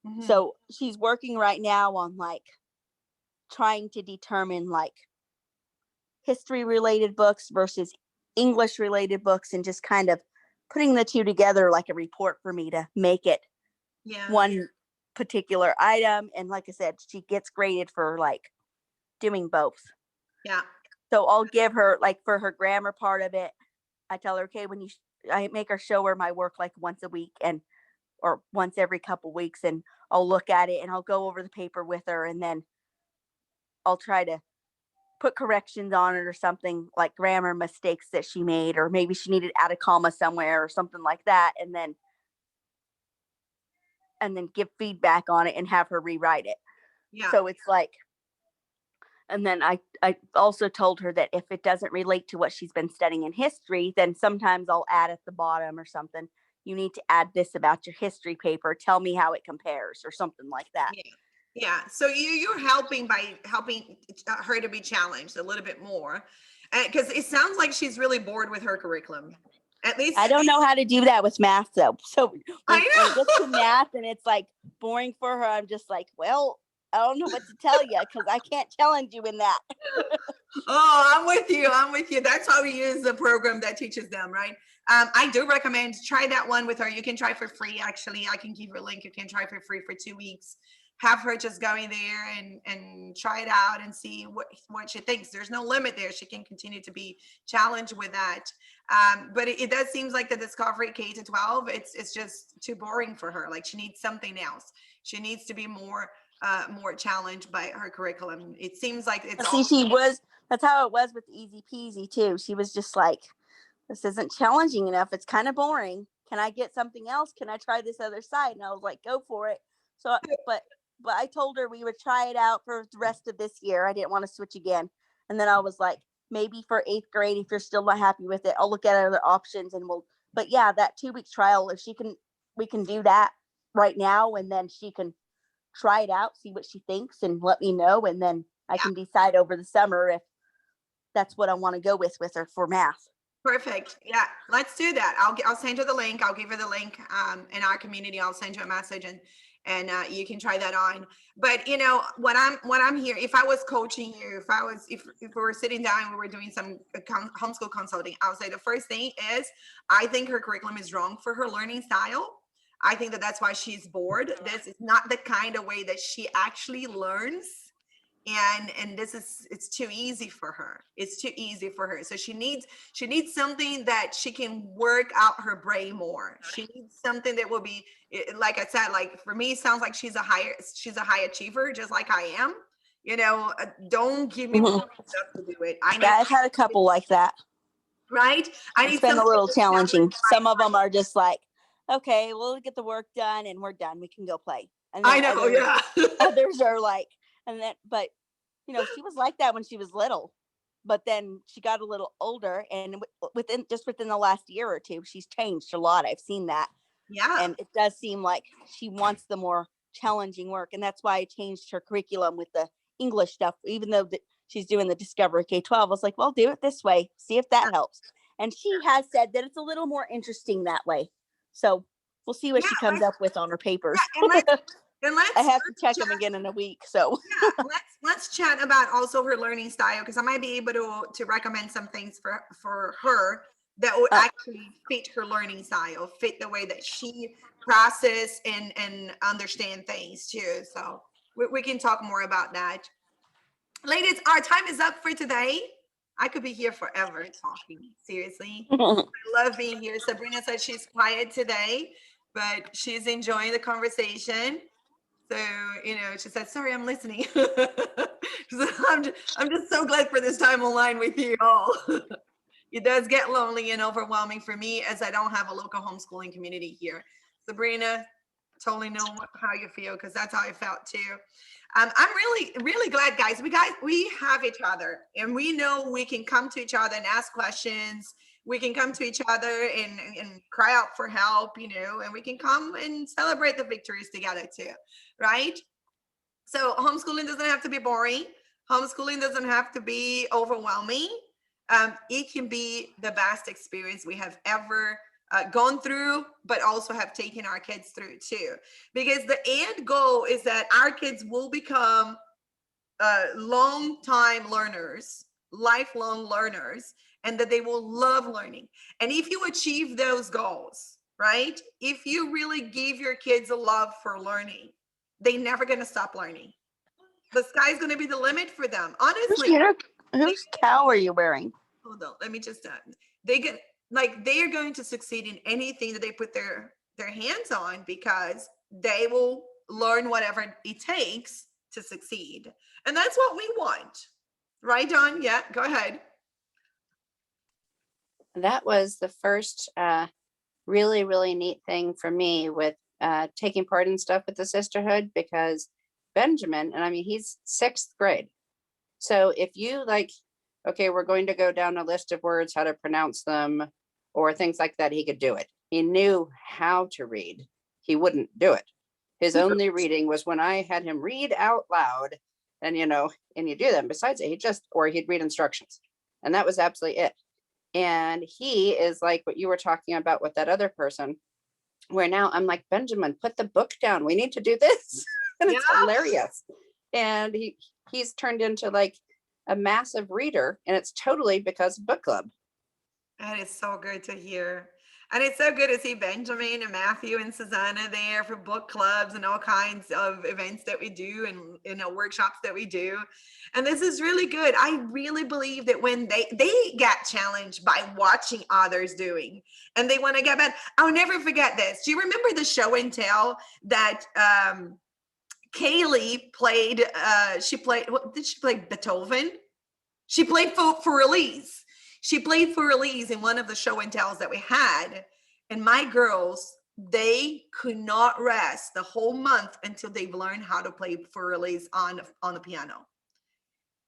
Mm-hmm. So she's working right now on like trying to determine like history related books versus English related books, and just kind of putting the two together like a report for me to make it one particular item. And like I said, she gets graded for like doing both. Yeah. So I'll give her like for her grammar part of it, I tell her, okay, I make her show her my work like once a week or once every couple weeks, and I'll look at it and I'll go over the paper with her, and then I'll try to put corrections on it or something, like grammar mistakes that she made, or maybe she needed to add a comma somewhere or something like that, and then give feedback on it and have her rewrite it. Yeah. So it's like, and then I also told her that if it doesn't relate to what she's been studying in history, then sometimes I'll add at the bottom or something, you need to add this about your history paper. Tell me how it compares or something like that. Yeah. Yeah. So you're helping by helping her to be challenged a little bit more, because it sounds like she's really bored with her curriculum. At least I don't know how to do that with math though. So when it gets to math and it's like boring for her, I'm just like, well, I don't know what to tell you because I can't challenge you in that. Oh, I'm with you. That's why we use the program that teaches them, right? I do recommend try that one with her. You can try for free. Actually, I can give you a link. You can try for free for 2 weeks. have her just going there and try it out and see what she thinks. There's no limit there. She can continue to be challenged with that. But it does seem like the Discovery K to 12, it's just too boring for her. Like she needs something else. She needs to be more challenged by her curriculum. It seems like it's that's how it was with Easy Peasy too. She was just like, this isn't challenging enough. It's kind of boring. Can I get something else? Can I try this other side? And I was like, go for it. So, but I told her we would try it out for the rest of this year. I didn't want to switch again. And then I was like, maybe for 8th grade, if you're still not happy with it, I'll look at other options and but yeah, that 2-week trial, if we can do that right now. And then she can try it out, see what she thinks and let me know. And then I can decide over the summer if that's what I want to go with her for math. Perfect. Yeah, let's do that. I'll send you the link. I'll give you the link in our community. I'll send you a message and you can try that on. But you know what I'm here. If I was coaching you, if we were sitting down and we were doing some homeschool consulting, I would say the first thing is I think her curriculum is wrong for her learning style. I think that's why she's bored. This is not the kind of way that she actually learns. And it's too easy for her. It's too easy for her. So she needs something that she can work out her brain more. She needs something that will be, like I said, like for me, it sounds like she's a high achiever, just like I am. You know, don't give me stuff to do it. I've had a couple like that. Right? It's been a little challenging. Some of them are just like, okay, we'll get the work done and we're done. We can go play. And I know, others are like, but you know, she was like that when she was little, but then she got a little older, and within the last year or two, she's changed a lot. I've seen that. Yeah. And it does seem like she wants the more challenging work. And that's why I changed her curriculum with the English stuff, even though she's doing the Discovery K-12. I was like, well, do it this way. See if that helps. And she has said that it's a little more interesting that way. So we'll see what she comes up with on her papers. Yeah, I have to check them again in a week. So let's chat about also her learning style, because I might be able to recommend some things for her that will actually fit her learning style, fit the way that she process and understand things too. So we can talk more about that. Ladies, our time is up for today. I could be here forever talking, seriously. I love being here. Sabrina said she's quiet today, but she's enjoying the conversation. So, you know, she said, sorry, I'm listening. I'm just so glad for this time online with you all. It does get lonely and overwhelming for me as I don't have a local homeschooling community here. Sabrina, totally know how you feel, because that's how I felt too. I'm really, really glad, guys. We have each other, and we know we can come to each other and ask questions. We can come to each other and cry out for help, you know, and we can come and celebrate the victories together too, right? So homeschooling doesn't have to be boring. Homeschooling doesn't have to be overwhelming. It can be the best experience we have ever gone through, but also have taken our kids through too. Because the end goal is that our kids will become long-time learners, lifelong learners, and that they will love learning. And if you achieve those goals, right? If you really give your kids a love for learning, they're never going to stop learning. The sky's going to be the limit for them. Honestly. Whose cow are you wearing? Hold on. Let me just, they are going to succeed in anything that they put their hands on, because they will learn whatever it takes to succeed. And that's what we want. Right, Dawn? Yeah, go ahead. That was the first really, really neat thing for me with taking part in stuff with the sisterhood, because Benjamin, and I mean, he's 6th grade. So if you like, okay, we're going to go down a list of words, how to pronounce them, or things like that, he could do it. He knew how to read. He wouldn't do it. His only reading was when I had him read out loud, and you know, and you do them. Besides it, he'd read instructions, and that was absolutely it. And he is like what you were talking about with that other person, where now I'm like, Benjamin, put the book down. We need to do this. And it's hilarious. And he's turned into like a massive reader, and it's totally because of book club. That is so good to hear. And it's so good to see Benjamin and Matthew and Susanna there for book clubs and all kinds of events that we do and, you know, workshops that we do. And this is really good. I really believe that when they get challenged by watching others doing and they want to get better. I'll never forget this. Do you remember the show and tell that Kaylee played, what did she play? Beethoven? She played for Elise. She played for Elise in one of the show and tells that we had. And my girls, they could not rest the whole month until they've learned how to play for Elise on the piano.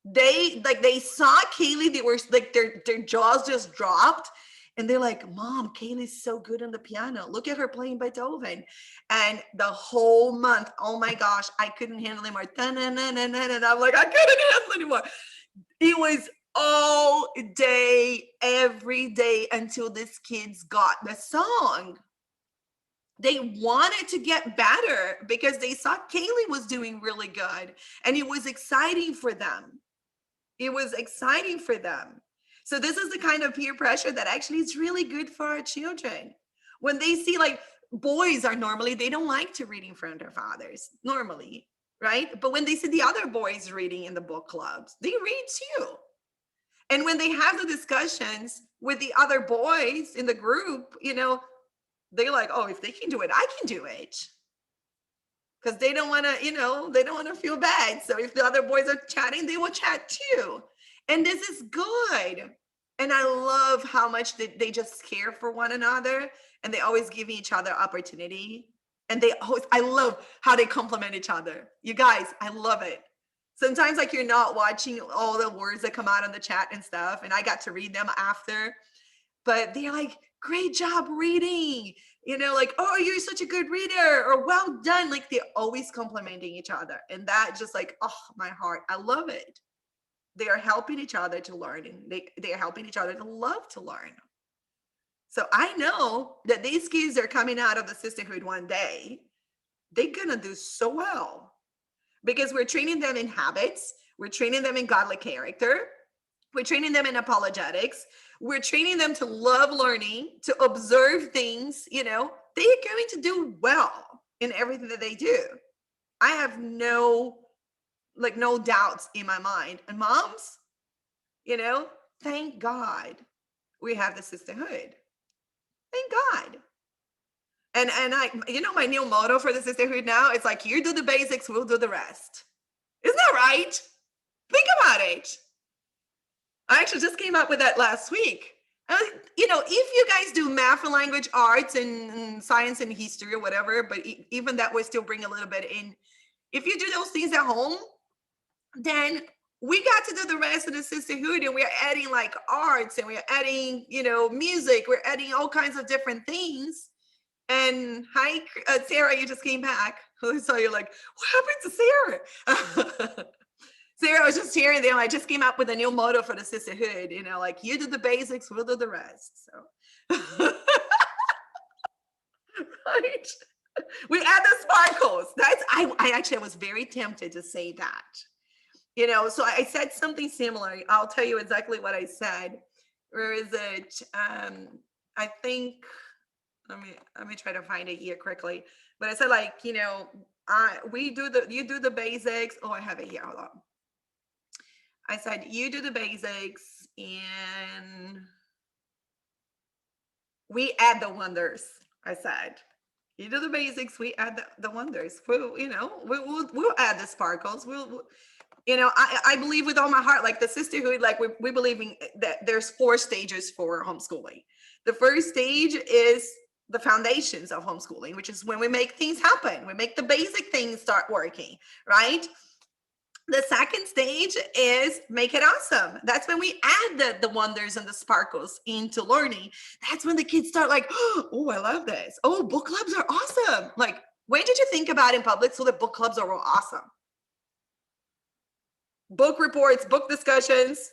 They saw Kaylee, they were like, their jaws just dropped. And they're like, Mom, Kaylee's so good on the piano. Look at her playing Beethoven. And the whole month, oh my gosh, I couldn't handle anymore. And I'm like, I couldn't handle anymore. It was all day, every day until these kids got the song. They wanted to get better because they saw Kaylee was doing really good. And it was exciting for them. It was exciting for them. So this is the kind of peer pressure that actually is really good for our children. When they see, like, boys are normally, they don't like to read in front of their fathers, normally, right? But when they see the other boys reading in the book clubs, they read too. And when they have the discussions with the other boys in the group, you know, they're like, oh, if they can do it, I can do it. Because they don't want to, you know, they don't want to feel bad. So if the other boys are chatting, they will chat too. And this is good. And I love how much they just care for one another. And they always give each other opportunity. And I love how they compliment each other. You guys, I love it. Sometimes, like, you're not watching all the words that come out on the chat and stuff. And I got to read them after. But they're like, great job reading. You know, like, oh, you're such a good reader, or well done. Like, they're always complimenting each other. And that just, like, oh, my heart. I love it. They are helping each other to learn, and they are helping each other to love to learn. So I know that these kids are coming out of the sisterhood one day. They're going to do so well because we're training them in habits. We're training them in godly character. We're training them in apologetics. We're training them to love learning, to observe things. You know, they are going to do well in everything that they do. I have no doubts in my mind. And moms, you know, thank God we have the sisterhood. Thank God. And I, you know, my new motto for the sisterhood now, it's like, you do the basics, we'll do the rest. Isn't that right? Think about it. I actually just came up with that last week. You know, if you guys do math and language arts and science and history or whatever, but even that would still bring a little bit in. If you do those things at home, then we got to do the rest of the sisterhood, and we're adding like arts, and we're adding, you know, music, we're adding all kinds of different things. And hi, Sarah, you just came back. So you're like, what happened to Sarah? Sarah, I was just hearing them. I just came up with a new motto for the sisterhood, you know, like, you do the basics, we'll do the rest. So, right? We add the sparkles. I was very tempted to say that. You know, so I said something similar. I'll tell you exactly what I said. Where is it? I think, let me try to find it here quickly. But I said, like, you know, you do the basics. Oh, I have it here. Hold on. I said, you do the basics and we add the wonders. I said, you do the basics, we add the wonders. We'll, you know, we'll add the sparkles. We'll you know, I believe with all my heart, like the sisterhood, like we believe in that there's 4 stages for homeschooling. The first stage is the foundations of homeschooling, which is when we make things happen. We make the basic things start working, right? The second stage is make it awesome. That's when we add the wonders and the sparkles into learning. That's when the kids start like, oh, I love this. Oh, book clubs are awesome. Like, when did you think about in public school that book clubs are all awesome? Book reports, book discussions.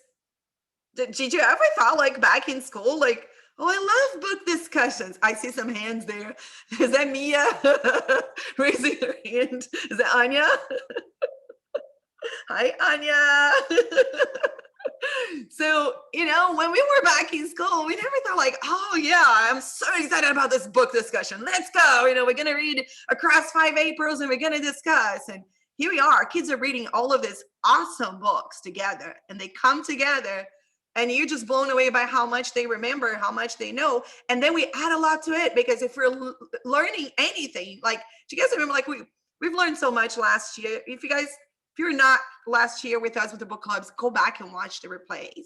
Did you ever thought, like, back in school, like, oh, I love book discussions? I see some hands there. Is that Mia raising her hand? Is that Anya? Hi, Anya. So, you know, when we were back in school, we never thought like, oh yeah, I'm so excited about this book discussion. Let's go. You know, we're going to read Across 5 Aprils and we're going to discuss. And here we are. Kids are reading all of these awesome books together, and they come together and you're just blown away by how much they remember, how much they know. And then we add a lot to it, because if we're learning anything, like, do you guys remember, like we've learned so much last year. If you're not last year with us with the book clubs, go back and watch the replays.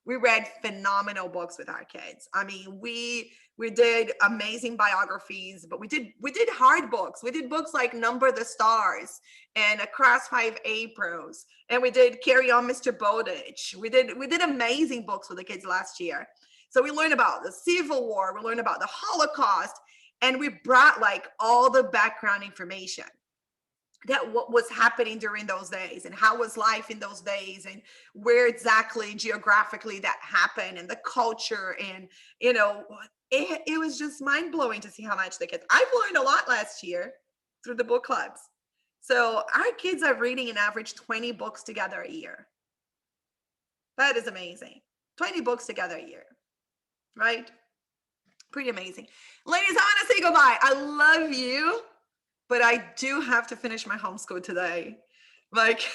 We read phenomenal books with our kids. I mean, we did amazing biographies, but we did hard books. We did books like Number the Stars and Across 5 Aprils, and we did Carry On Mr. Bowditch. We did amazing books with the kids last year. So we learned about the Civil War, we learned about the Holocaust, and we brought like all the background information that what was happening during those days, and how was life in those days, and where exactly geographically that happened, and the culture. And you know, it was just mind-blowing to see how much the kids, I've learned a lot last year through the book clubs. So our kids are reading an average 20 books together a year. That is amazing. 20 books together a year, right? Pretty amazing. Ladies, I want to say goodbye. I love you, but I do have to finish my homeschool today. Like,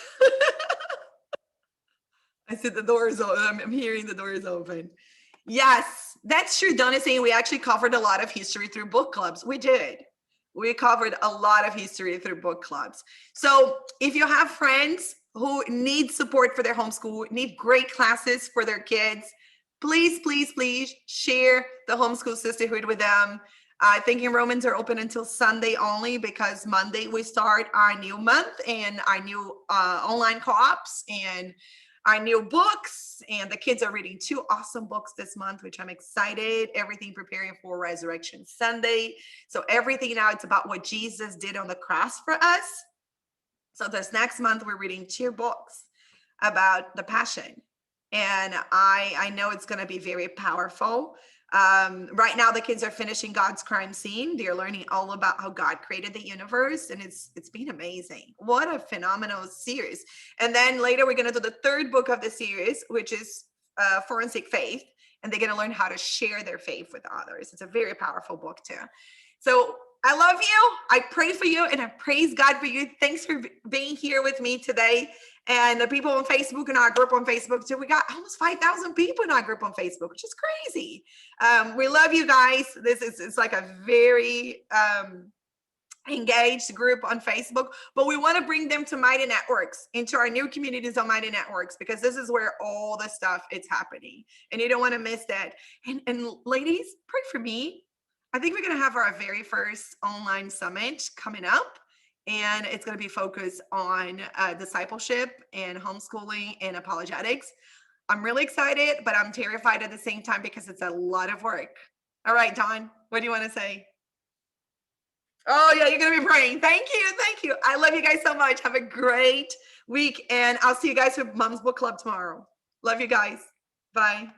I said the door is open. I'm hearing the door is open. Yes, that's true. Donna is saying we actually covered a lot of history through book clubs. We did. We covered a lot of history through book clubs. So if you have friends who need support for their homeschool, need great classes for their kids, please, please, please share the Homeschool Sisterhood with them. I think enrollments are open until Sunday only, because Monday we start our new month and our new online co-ops and our new books. And the kids are reading 2 awesome books this month, which I'm excited. Everything preparing for Resurrection Sunday. So everything now, it's about what Jesus did on the cross for us. So this next month, we're reading 2 books about the Passion. And I know it's going to be very powerful. Right now, the kids are finishing God's crime scene. They're learning all about how God created the universe, and it's been amazing. What a phenomenal series. And then later, we're going to do the 3rd book of the series, which is Forensic Faith, and they're going to learn how to share their faith with others. It's a very powerful book too. So I love you. I pray for you, and I praise God for you. Thanks for being here with me today. And the people on Facebook, in our group on Facebook too, we got almost 5,000 people in our group on Facebook, which is crazy. We love you guys. It's like a very engaged group on Facebook, but we want to bring them to Mighty Networks, into our new communities on Mighty Networks, because this is where all the stuff is happening, and you don't want to miss that. And ladies, pray for me. I think we're going to have our very first online summit coming up. And it's going to be focused on discipleship and homeschooling and apologetics. I'm really excited, but I'm terrified at the same time, because it's a lot of work. All right, Dawn, what do you want to say? Oh, yeah, you're going to be praying. Thank you. Thank you. I love you guys so much. Have a great week. And I'll see you guys for Mom's Book Club tomorrow. Love you guys. Bye.